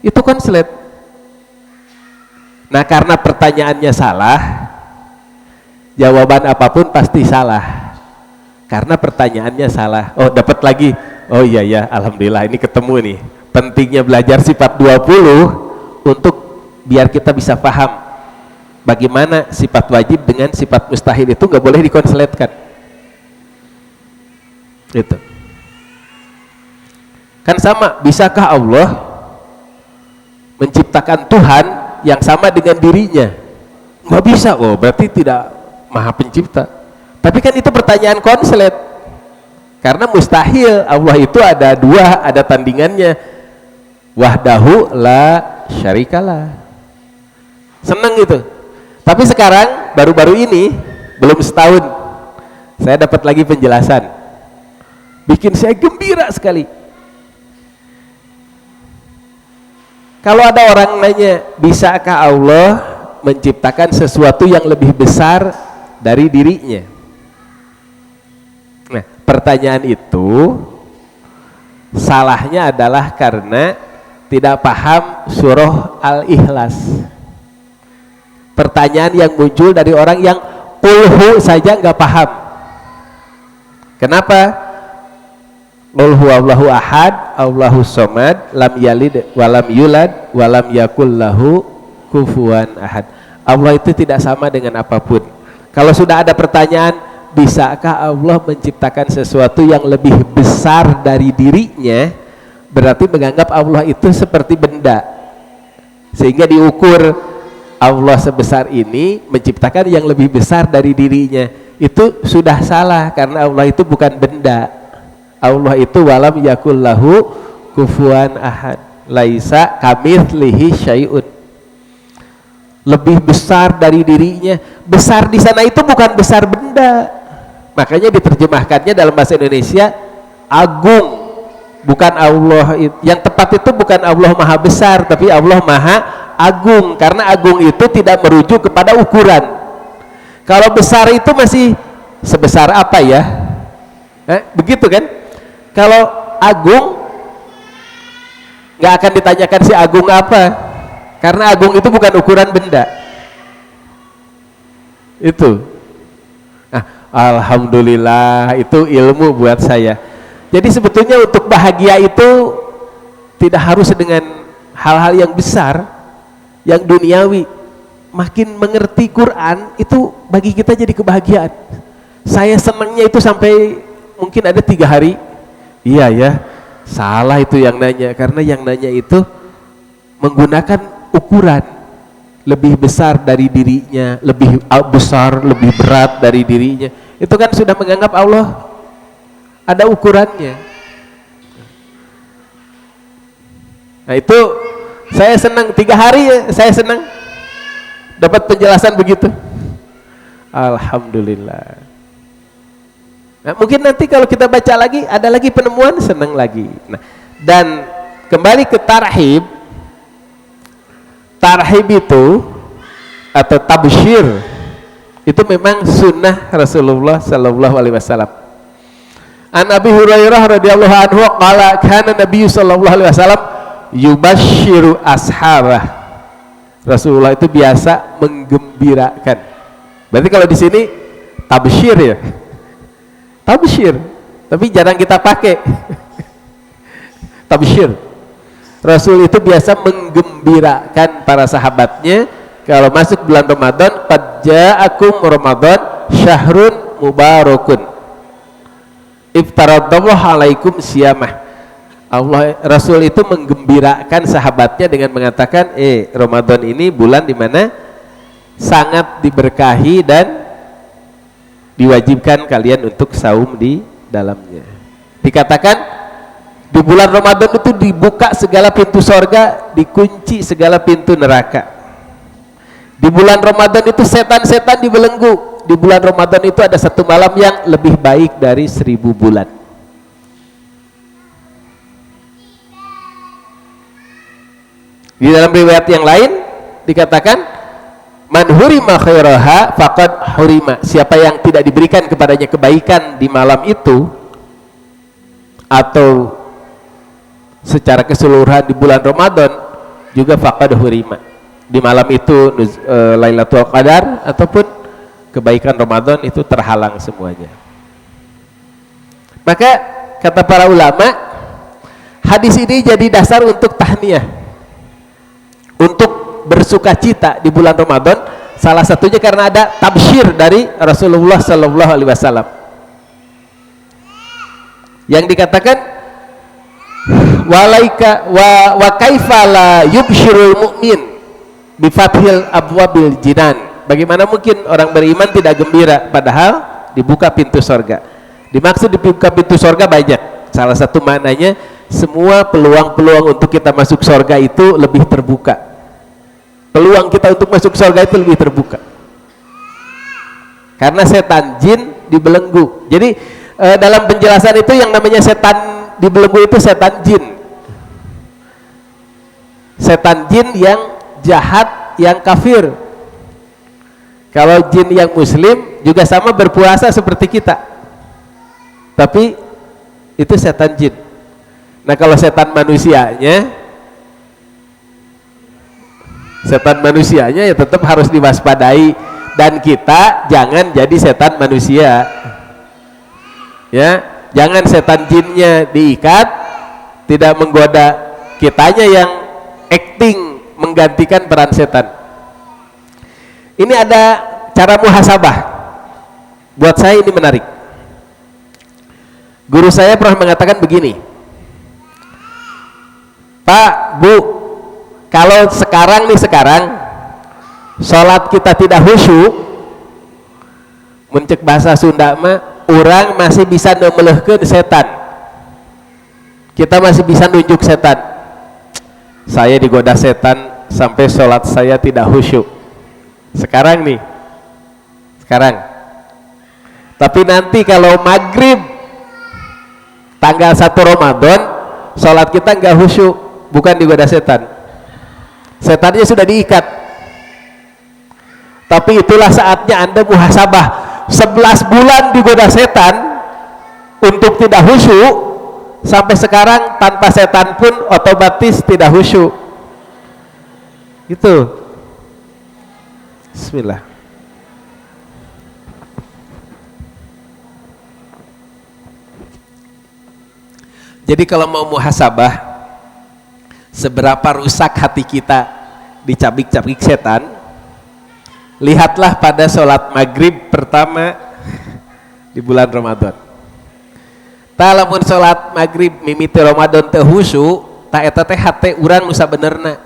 Speaker 2: itu konslet. Nah karena pertanyaannya salah, jawaban apapun pasti salah, karena pertanyaannya salah. Oh dapat lagi, oh iya ya, alhamdulillah ini ketemu nih pentingnya belajar sifat 20 untuk biar kita bisa paham bagaimana sifat wajib dengan sifat mustahil itu nggak boleh dikonsletkan. Itu kan sama, bisakah Allah menciptakan Tuhan yang sama dengan dirinya? Nggak bisa. Oh, berarti tidak maha pencipta. Tapi kan itu pertanyaan konslet, karena mustahil. Allah itu ada dua, ada tandingannya, wahdahu la syarikalah. Seneng itu. Tapi sekarang baru-baru ini, belum setahun, saya dapat lagi penjelasan, bikin saya gembira sekali. Kalau ada orang nanya, bisakah Allah menciptakan sesuatu yang lebih besar dari dirinya? Nah, pertanyaan itu salahnya adalah karena tidak paham surah Al-Ikhlas. Pertanyaan yang muncul dari orang yang ulhu saja nggak paham. Kenapa? Qul huwallahu ahad, Allahu somad, lam yalid walam yulad walam yakul lahu kufuwan ahad. Allah itu tidak sama dengan apapun. Kalau sudah ada pertanyaan, bisakah Allah menciptakan sesuatu yang lebih besar dari dirinya, berarti menganggap Allah itu seperti benda, sehingga diukur Allah sebesar ini menciptakan yang lebih besar dari dirinya. Itu sudah salah, karena Allah itu bukan benda. Allah itu walam yakul lahu kufuwan ahad, laisa kamitslihi syai'un. Lebih besar dari dirinya. Besar di sana itu bukan besar benda. Makanya diterjemahkannya dalam bahasa Indonesia agung. Bukan Allah, yang tepat itu bukan Allah maha besar, tapi Allah maha agung. Karena agung itu tidak merujuk kepada ukuran. Kalau besar itu masih sebesar apa ya? Begitu kan? Kalau agung nggak akan ditanyakan si agung apa, karena agung itu bukan ukuran benda. Itu. Nah, alhamdulillah itu ilmu buat saya. Jadi sebetulnya untuk bahagia itu tidak harus dengan hal-hal yang besar, yang duniawi. Makin mengerti Quran itu bagi kita jadi kebahagiaan. Saya senangnya itu sampai mungkin ada 3 hari. Iya ya, salah itu yang nanya, karena yang nanya itu menggunakan ukuran lebih besar dari dirinya, lebih besar, lebih berat dari dirinya. Itu kan sudah menganggap Allah ada ukurannya. Nah itu saya senang, 3 hari ya, saya senang dapat penjelasan begitu. Alhamdulillah. Nah, mungkin nanti kalau kita baca lagi, ada lagi penemuan, senang lagi. Nah, dan kembali ke tarhib. Tarhib itu atau tabsyir itu memang sunnah Rasulullah sallallahu alaihi wasallam. An Abi Hurairah radhiyallahu anhu qala kana Nabi sallallahu alaihi wasallam yubashiru ashabah. Rasulullah itu biasa menggembirakan. Berarti kalau di sini tabsyir ya. Tabsyir, tapi jarang kita pakai. Tabsyir. Rasul itu biasa menggembirakan para sahabatnya kalau masuk bulan Ramadan, qad ja'akum Ramadan syahrun mubarakun. Iftaradallahu alaikum siyamah. Rasul itu menggembirakan sahabatnya dengan mengatakan, Ramadan ini bulan di mana sangat diberkahi dan diwajibkan kalian untuk saum di dalamnya. Dikatakan di bulan Ramadan itu dibuka segala pintu sorga, dikunci segala pintu neraka. Di bulan Ramadan itu setan-setan dibelenggu. Di bulan Ramadan itu ada 1 malam yang lebih baik dari 1000 bulan. Di dalam riwayat yang lain dikatakan man hurima khairaha faqad hurima. Siapa yang tidak diberikan kepadanya kebaikan di malam itu atau secara keseluruhan di bulan Ramadan juga faqad hurima. Di malam itu Lailatul Qadar ataupun kebaikan Ramadan itu terhalang semuanya. Maka kata para ulama, Hadis ini jadi dasar untuk tahniyah, untuk bersuka cita di bulan Ramadan. Salah satunya karena ada tabsyir dari Rasulullah Sallallahu Alaihi Wasallam yang dikatakan walaika wa kaifa la yubsyirul mu'min bi fathil abwabil jinan. Bagaimana mungkin orang beriman tidak gembira padahal dibuka pintu sorga. Dimaksud dibuka pintu sorga banyak. Salah satu maknanya semua peluang-peluang untuk kita masuk sorga itu lebih terbuka. Peluang kita untuk masuk surga itu lebih terbuka karena setan jin dibelenggu. Jadi dalam penjelasan itu yang namanya setan dibelenggu itu setan jin yang jahat, yang kafir. Kalau jin yang muslim juga sama berpuasa seperti kita, tapi itu setan jin. Nah kalau setan manusianya ya tetap harus diwaspadai, dan kita jangan jadi setan manusia ya, jangan setan jinnya diikat, tidak menggoda kitanya yang acting menggantikan peran setan. Ini ada cara muhasabah, buat saya ini menarik. Guru saya pernah mengatakan begini, Pak, Bu, kalau sekarang sholat kita tidak khusyuk, mencek bahasa Sunda mah, orang masih bisa nemelehkeun setan. Kita masih bisa nunjuk setan. Saya digoda setan sampai sholat saya tidak khusyuk. Sekarang. Tapi nanti kalau maghrib tanggal 1 Ramadan, sholat kita nggak khusyuk, bukan digoda setan. Setannya sudah diikat. Tapi itulah saatnya Anda muhasabah. 11 bulan digoda setan untuk tidak khusyuk, sampai sekarang tanpa setan pun otomatis tidak khusyuk. Itu. Bismillah. Jadi kalau mau muhasabah seberapa rusak hati kita dicabik-cabik setan, lihatlah pada sholat maghrib pertama di bulan Ramadan. Talamun sholat maghrib mimiti Ramadan teu khusyuk, ta eta teh hate urang nu sabenerna.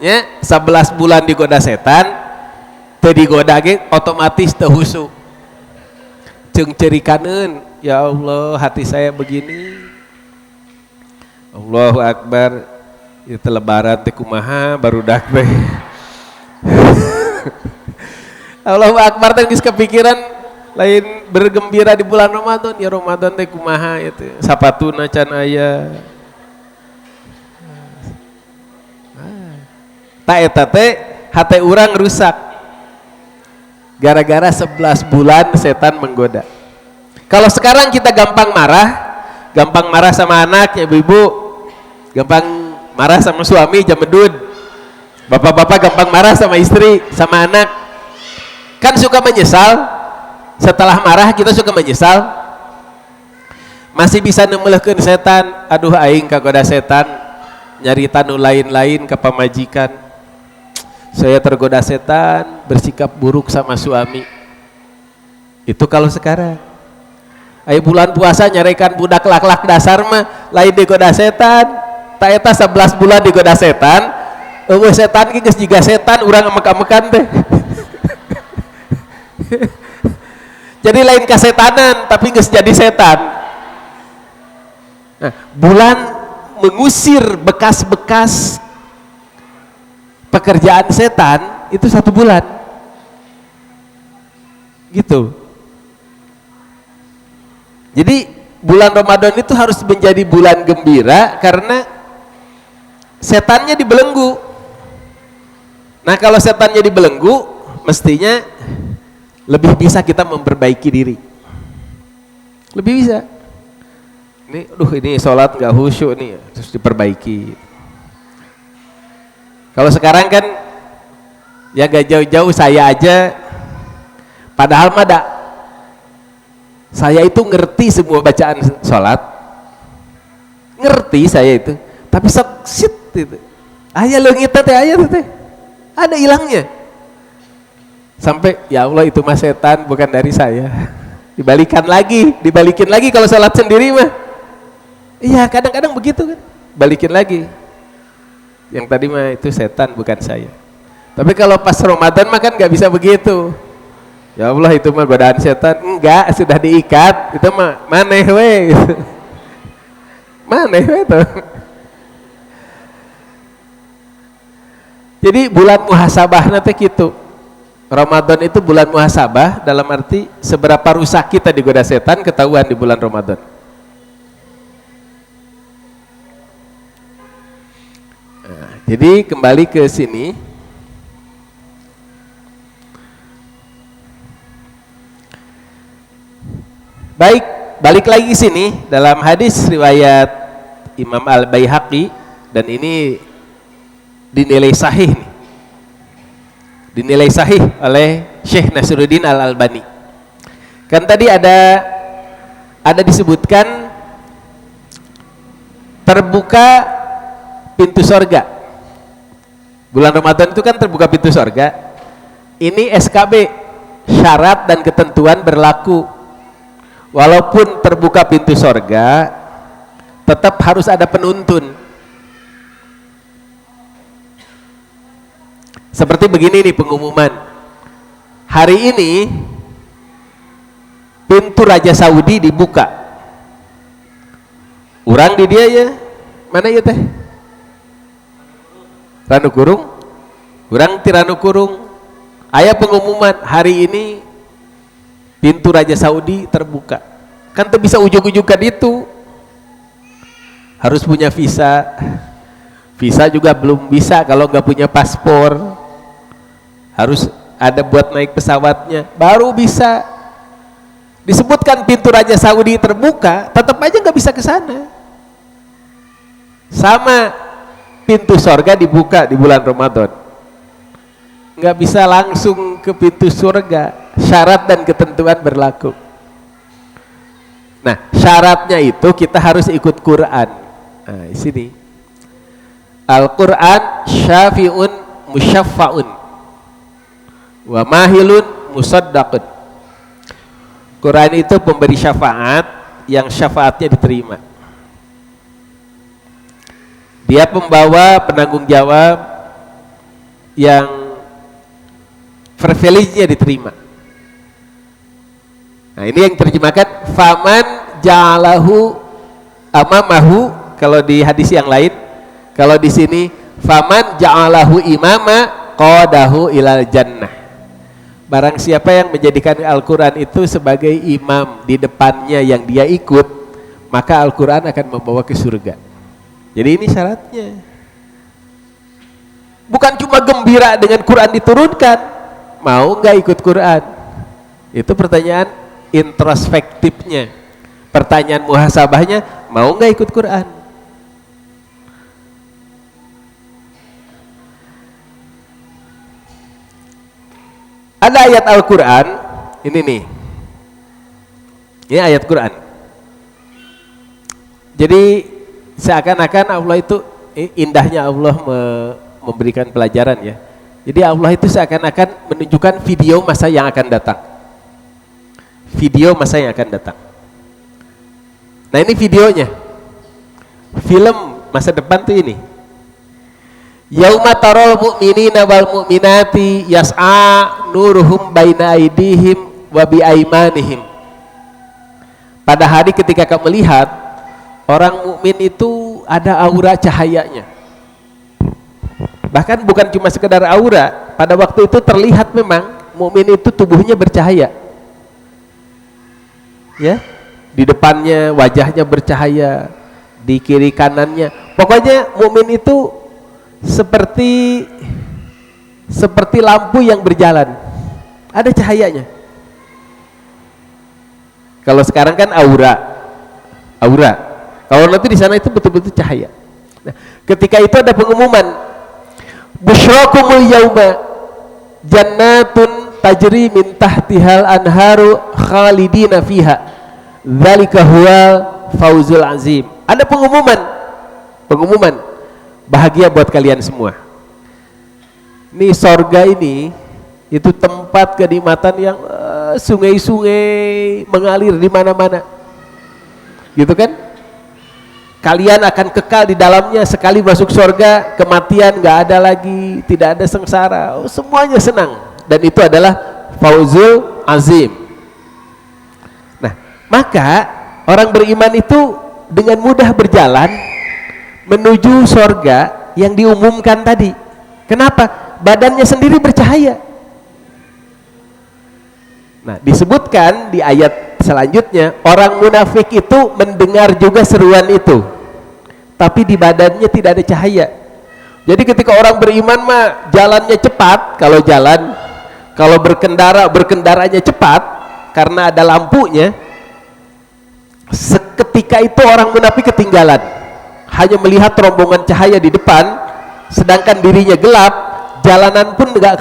Speaker 2: Ya, 11 bulan digoda setan, teu digoda ge otomatis teu khusyuk. Ceung cerikaneun, ya Allah hati saya begini. Allahu Akbar, itu lebaran teh kumaha barudak teh. Allahu Akbar teh geus kepikiran lain bergembira di bulan Ramadan, ya Ramadan teh kumaha itu. Sapatuna can aya. Ta eta teh hate urang rusak. Gara-gara 11 bulan setan menggoda. Kalau sekarang kita gampang marah sama anak, ya ibu, gampang marah sama suami, jamedud. Bapak-bapak gampang marah sama istri, sama anak. Kan suka menyesal. Setelah marah kita suka menyesal. Masih bisa nemelehkeun setan. Aduh aing kagoda setan, nyarita nu lain-lain ke pamajikan. Saya tergoda setan, bersikap buruk sama suami. Itu kalau sekarang. Ayo bulan puasa nyarekan budak lak-lak dasar mah lain digoda setan. Ta eta 11 bulan digoda setan. Eueuh setan ge geus jiga setan, urang amek-amekan teh. Jadi lain kasetanan tapi geus jadi setan. Nah, bulan mengusir bekas-bekas pekerjaan setan itu 1 bulan. Gitu. Jadi bulan Ramadan itu harus menjadi bulan gembira karena setannya dibelenggu. Nah kalau setannya dibelenggu, mestinya lebih bisa kita memperbaiki diri. Lebih bisa. Ini sholat nggak khusyuk nih, terus diperbaiki. Kalau sekarang kan ya gak jauh-jauh saya aja, padahal mah saya itu ngerti semua bacaan sholat, Ngerti saya itu, tapi sok sit itu. Aya leungit teh aya teh. Ada hilangnya. Sampai ya Allah itu mah setan bukan dari saya. Dibalikin lagi kalau salat sendiri mah. Iya, kadang-kadang begitu kan. Balikin lagi. Yang tadi mah itu setan bukan saya. Tapi kalau pas Ramadan mah kan nggak bisa begitu. Ya Allah itu mah godaan setan. Enggak, sudah diikat. Itu mah maneh we. Maneh we tuh. Jadi bulan muhasabah nanti gitu. Ramadan itu bulan muhasabah dalam arti seberapa rusak kita digoda setan ketahuan di bulan Ramadan. Nah, jadi kembali ke sini. Baik, balik lagi ke sini dalam hadis riwayat Imam Al-Baihaqi dan ini dinilai sahih nih. Dinilai sahih oleh Syekh Nasruddin Al-Albani. Kan tadi ada disebutkan terbuka pintu sorga. Bulan Ramadan itu kan terbuka pintu sorga. Ini SKB, syarat dan ketentuan berlaku. Walaupun terbuka pintu sorga, tetap harus ada penuntun. Seperti begini nih pengumuman. Hari ini pintu Raja Saudi dibuka. Urang di dia ya. Mana ya teh? Ranu Kurung. Urang ti Ranu Kurung. Aya pengumuman hari ini pintu Raja Saudi terbuka. Kan tuh bisa ujug-ujug kan itu. Harus punya visa. Visa juga belum bisa kalau nggak punya paspor. Harus ada buat naik pesawatnya. Baru bisa. Disebutkan pintu Raja Saudi terbuka, tetap aja nggak bisa ke sana. Sama pintu sorga dibuka di bulan Ramadan. Nggak bisa langsung ke pintu surga. Syarat dan ketentuan berlaku. Nah, syaratnya itu kita harus ikut Quran. Nah, di sini. Al-Quran syafi'un musyaffa'un wa mahilun musaddaqun. Quran itu pemberi syafaat yang syafaatnya diterima. Dia pembawa penanggung jawab yang privilege-nya diterima. Nah, ini yang terjemahkan faman ja'alahu amamahu kalau di hadis yang lain. Kalau di sini faman ja'alahu imama qadahu ilal jannah. Barang siapa yang menjadikan Al-Quran itu sebagai imam di depannya yang dia ikut, maka Al-Quran akan membawa ke surga. Jadi ini syaratnya. Bukan cuma gembira dengan Quran diturunkan, mau nggak ikut Quran? Itu pertanyaan introspektifnya. Pertanyaan muhasabahnya, mau nggak ikut Quran? Ada ayat Al-Quran, ini nih. Ini ayat Quran. Jadi seakan-akan Allah itu, indahnya Allah memberikan pelajaran ya. Jadi Allah itu seakan-akan menunjukkan video masa yang akan datang. Video masa yang akan datang. Nah ini videonya. Film masa depan tuh ini. Yauma taral mu'minina wal mu'minati yas'a nuruhum baina aidihim wa bi aimanihim. Pada hari ketika kamu melihat orang mukmin itu ada aura cahayanya. Bahkan bukan cuma sekedar aura, pada waktu itu terlihat memang mukmin itu tubuhnya bercahaya. Ya, di depannya wajahnya bercahaya, di kiri kanannya. Pokoknya mukmin itu seperti lampu yang berjalan, ada cahayanya. Kalau sekarang kan aura. Kalau nanti di sana itu betul-betul cahaya. Nah, ketika itu ada pengumuman, busyrakumul yauma jannatun tajri min tahtihal anharu khalidina fiha dzalika huwal fauzul azim. Ada pengumuman bahagia buat kalian semua. Nih sorga ini itu tempat kenikmatan yang sungai-sungai mengalir di mana-mana, gitu kan? Kalian akan kekal di dalamnya. Sekali masuk sorga, kematian nggak ada lagi, tidak ada sengsara, semuanya senang. Dan itu adalah fauzul azim. Nah, maka orang beriman itu dengan mudah berjalan menuju sorga yang diumumkan tadi. Kenapa? Badannya sendiri bercahaya. Nah, disebutkan di ayat selanjutnya, orang munafik itu mendengar juga seruan itu, tapi di badannya tidak ada cahaya. Jadi ketika orang beriman mah jalannya cepat, kalau berkendaranya cepat karena ada lampunya. Seketika itu orang munafik ketinggalan, hanya melihat rombongan cahaya di depan, sedangkan dirinya gelap, jalanan pun nggak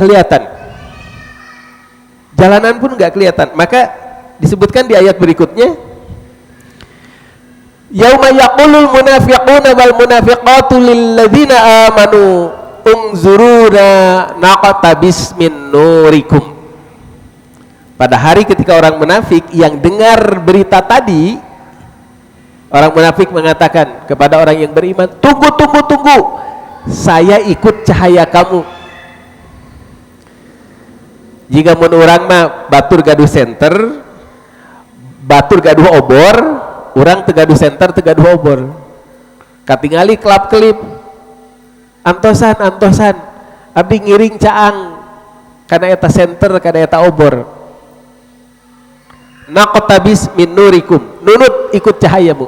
Speaker 2: kelihatan. Maka disebutkan di ayat berikutnya, yauma yaqulul munafiquna wal munafiqatu lil ladzina amanu unzuruna naqtabis min nurikum. Pada hari ketika orang munafik yang dengar berita tadi, orang munafik mengatakan kepada orang yang beriman, tunggu, saya ikut cahaya kamu. Jika menurang mah batur gaduh center, batur gaduh obor, orang tegaduh center, tegaduh obor. Katingali kelap kelip, antosan, abdi ngiring caang, karena eta center, karena eta obor. Naqtabis min nurikum, nunut ikut cahayamu.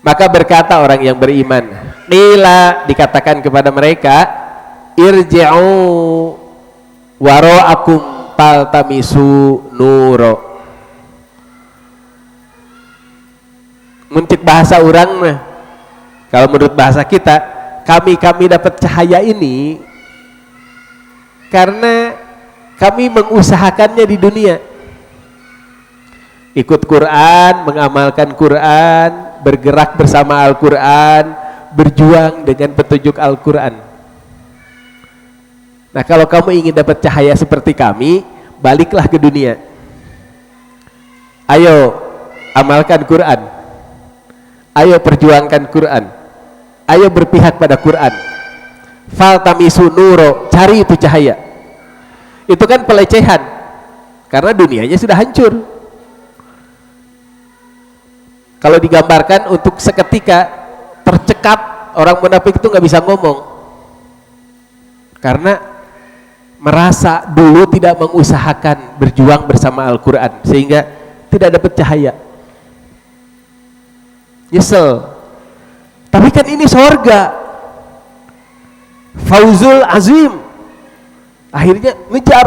Speaker 2: Maka berkata orang yang beriman, qila, dikatakan kepada mereka, irji'u wara'akum paltamisu nuro. Muncik bahasa orang mah, kalau menurut bahasa kita, kami dapat cahaya ini karena kami mengusahakannya di dunia. Ikut Quran, mengamalkan Quran, bergerak bersama Al-Quran, berjuang dengan petunjuk Al-Quran. Nah, kalau kamu ingin dapat cahaya seperti kami, baliklah ke dunia. Ayo amalkan Quran, ayo perjuangkan Quran, ayo berpihak pada Quran. Faltamisu nuro, cari itu cahaya. Itu kan pelecehan, karena dunianya sudah hancur. Kalau digambarkan untuk seketika tercekat, orang munafik itu nggak bisa ngomong karena merasa dulu tidak mengusahakan berjuang bersama Al-Quran sehingga tidak dapat cahaya, nyesel. Tapi kan ini sorga, fauzul azim, akhirnya ngejar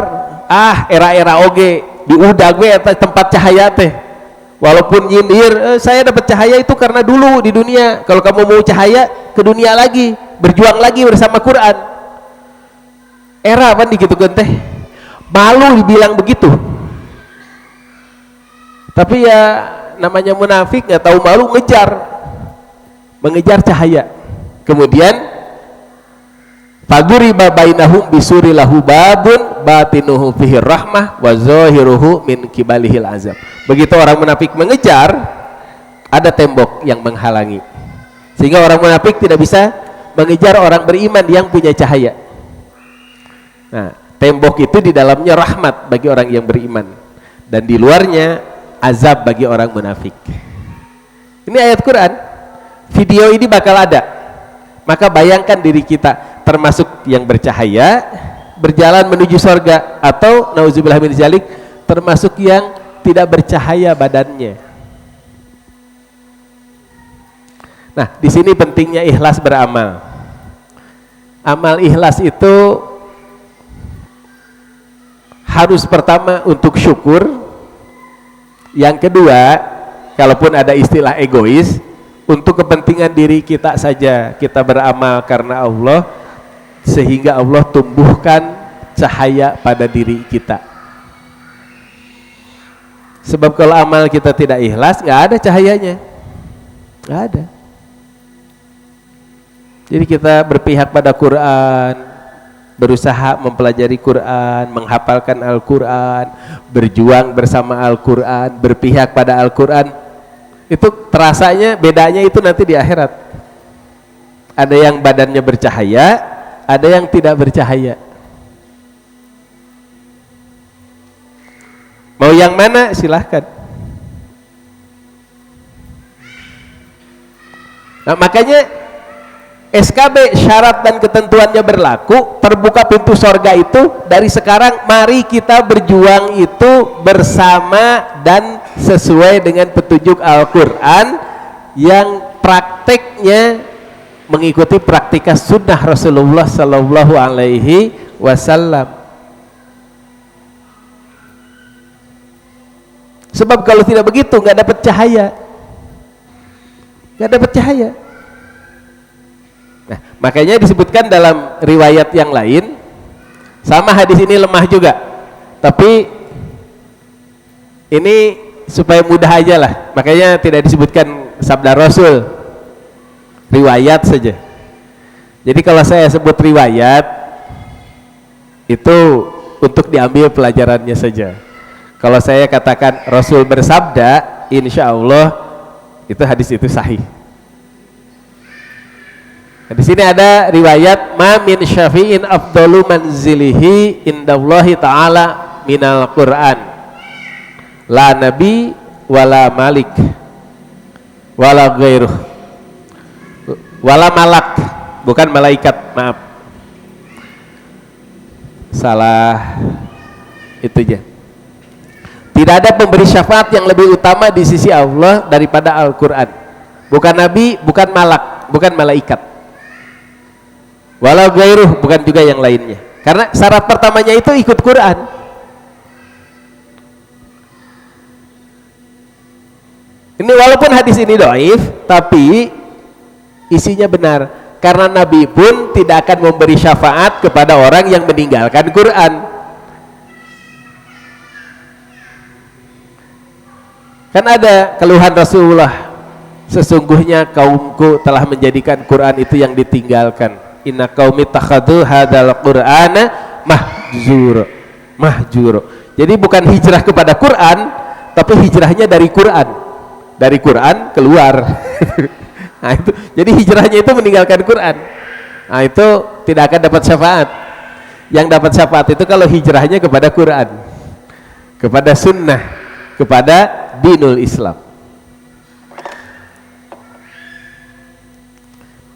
Speaker 2: era-era oge diudag we tempat cahaya teh. Walaupun nyindir, saya dapat cahaya itu karena dulu di dunia. Kalau kamu mau cahaya, ke dunia lagi, berjuang lagi bersama Quran. Era apa gitu kan teh? Malu dibilang begitu. Tapi ya namanya munafik, nggak tahu malu, mengejar cahaya. Kemudian faduriba bainahum bisuri lahu babun batinuhu fihi rahmah wa zahiruhu min kibalihil azab. Begitu orang munafik mengejar, ada tembok yang menghalangi, sehingga orang munafik tidak bisa mengejar orang beriman yang punya cahaya. Nah, tembok itu di dalamnya rahmat bagi orang yang beriman, dan di luarnya azab bagi orang munafik. Ini ayat Quran, video ini bakal ada. Maka bayangkan diri kita termasuk yang bercahaya, berjalan menuju surga, atau nauzubillah min dzalik termasuk yang tidak bercahaya badannya. Nah, di sini pentingnya ikhlas beramal. Amal ikhlas itu harus pertama untuk syukur. Yang kedua, kalaupun ada istilah egois, untuk kepentingan diri kita saja. Kita beramal karena Allah, sehingga Allah tumbuhkan cahaya pada diri kita. Sebab kalau amal kita tidak ikhlas, nggak ada cahayanya. Nggak ada. Jadi kita berpihak pada Quran, berusaha mempelajari Quran, menghafalkan Al-Quran, berjuang bersama Al-Quran, berpihak pada Al-Quran. Itu terasanya bedanya itu nanti di akhirat. Ada yang badannya bercahaya, ada yang tidak bercahaya. Mau yang mana silahkan. Nah, makanya SKB syarat dan ketentuannya berlaku, terbuka pintu sorga itu dari sekarang. Mari kita berjuang itu bersama dan sesuai dengan petunjuk Al-Quran yang prakteknya mengikuti praktika sunnah Rasulullah Sallallahu Alaihi Wasallam. Sebab kalau tidak begitu nggak dapat cahaya, nggak dapat cahaya. Nah, makanya disebutkan dalam riwayat yang lain, sama hadis ini lemah juga, tapi ini supaya mudah aja lah, makanya tidak disebutkan sabda Rasul, riwayat saja. Jadi kalau saya sebut riwayat itu untuk diambil pelajarannya saja. Kalau saya katakan Rasul bersabda, insya Allah itu hadis itu sahih. Di sini ada riwayat ma min syafi'in afdalu manzilihi indallahi ta'ala minal Qur'an la nabi wala malik wala ghairuh wala malak, bukan malaikat, maaf, salah itu aja. Tidak ada pemberi syafaat yang lebih utama di sisi Allah daripada Al-Quran. Bukan nabi, bukan malak, bukan malaikat, walau gairuh, bukan juga yang lainnya. Karena syarat pertamanya itu ikut Quran. Ini walaupun hadis ini dhaif, tapi isinya benar. Karena Nabi pun tidak akan memberi syafaat kepada orang yang meninggalkan Quran. Kan ada keluhan Rasulullah, sesungguhnya kaumku telah menjadikan Quran itu yang ditinggalkan. Inna qaumi takhadhu hadzal qur'ana mahjur. Jadi bukan hijrah kepada Quran, tapi hijrahnya dari Quran. Dari Quran keluar. Nah, itu. Jadi hijrahnya itu meninggalkan Quran. Nah, itu tidak akan dapat syafaat. Yang dapat syafaat itu kalau hijrahnya kepada Quran, kepada sunnah, kepada dinul Islam.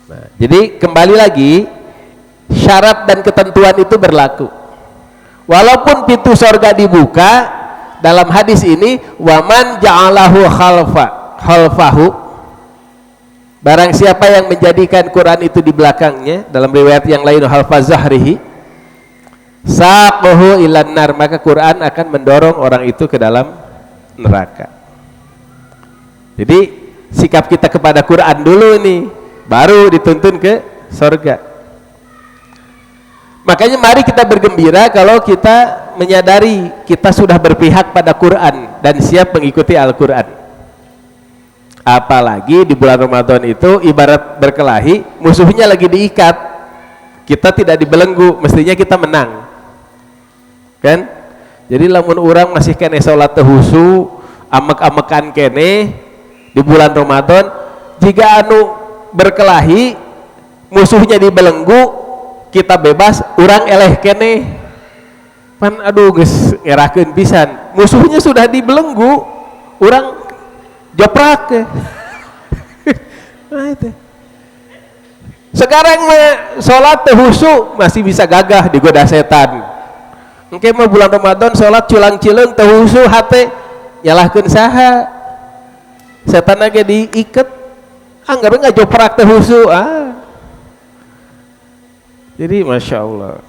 Speaker 2: Nah, jadi kembali lagi, syarat dan ketentuan itu berlaku. Walaupun pintu sorga dibuka, dalam hadis ini waman ja'alahu khalfahu, barang siapa yang menjadikan Quran itu di belakangnya, dalam riwayat yang lain khalfa zahrihi, saqahu ilan nar, maka Quran akan mendorong orang itu ke dalam neraka. Jadi sikap kita kepada Quran dulu nih, baru dituntun ke surga. Makanya mari kita bergembira kalau kita menyadari kita sudah berpihak pada Quran dan siap mengikuti Al-Quran. Apalagi di bulan Ramadan itu ibarat berkelahi, musuhnya lagi diikat, kita tidak dibelenggu, mestinya kita menang kan. Jadi lamun orang masih kene salat husu, amek-amekan kene di bulan Ramadan, jika anu berkelahi musuhnya dibelenggu, kita bebas, orang eleh kene pan, aduh geus ngerakeun pisan, musuhnya sudah dibelenggu, orang joprak. Nah, itu sekarang sholat tehusu masih bisa gagah digoda setan. Engke mah bulan Ramadan sholat culang-cileung tehusu hate nyalahkeun saha, setan lagi diikat, anggar nggak joprak tehusu. Jadi masya Allah,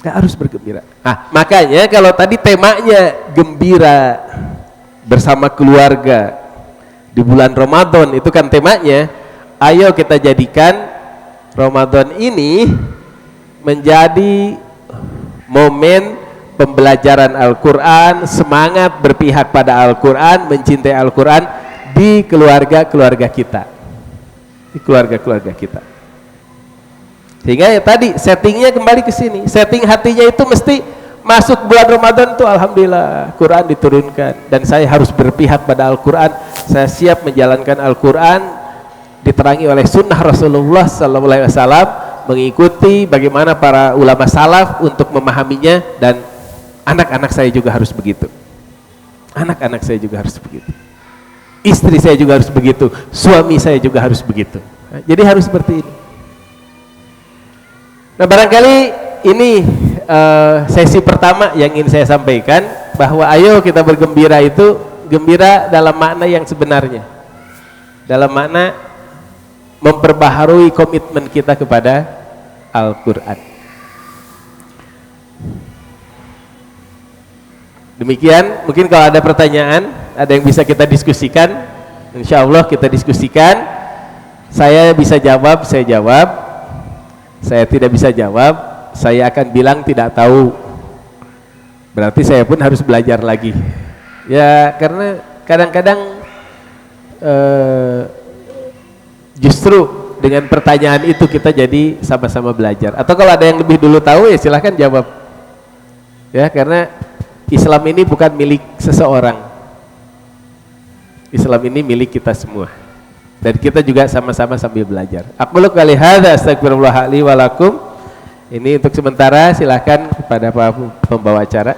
Speaker 2: nggak harus bergembira. Nah, makanya kalau tadi temanya gembira bersama keluarga di bulan Ramadan, itu kan temanya. Ayo kita jadikan Ramadan ini menjadi momen pembelajaran Al-Quran, semangat berpihak pada Al-Quran, mencintai Al-Quran, di keluarga-keluarga kita. Di keluarga-keluarga kita. Sehingga ya tadi settingnya kembali ke sini. Setting hatinya itu mesti masuk bulan Ramadan tuh alhamdulillah Quran diturunkan dan saya harus berpihak pada Al-Quran. Saya siap menjalankan Al-Quran diterangi oleh sunnah Rasulullah SAW, mengikuti bagaimana para ulama salaf untuk memahaminya, dan anak-anak saya juga harus begitu. Anak-anak saya juga harus begitu. Istri saya juga harus begitu. Suami saya juga harus begitu. Jadi harus seperti ini. Nah, barangkali ini sesi pertama yang ingin saya sampaikan, bahwa ayo kita bergembira itu gembira dalam makna yang sebenarnya, dalam makna memperbaharui komitmen kita kepada Al-Quran. Demikian, mungkin kalau ada pertanyaan, ada yang bisa kita diskusikan, insya Allah kita diskusikan. Saya bisa jawab, saya jawab. Saya tidak bisa jawab, saya akan bilang tidak tahu. Berarti saya pun harus belajar lagi. Ya, karena kadang-kadang justru dengan pertanyaan itu kita jadi sama-sama belajar. Atau kalau ada yang lebih dulu tahu, ya silahkan jawab. Ya, karena Islam ini bukan milik seseorang. Islam ini milik kita semua. Dan kita juga sama-sama sambil belajar. Aqulu qouli hadza astaghfirullah li wa lakum. Ini untuk sementara, silahkan kepada Pak pembawa acara.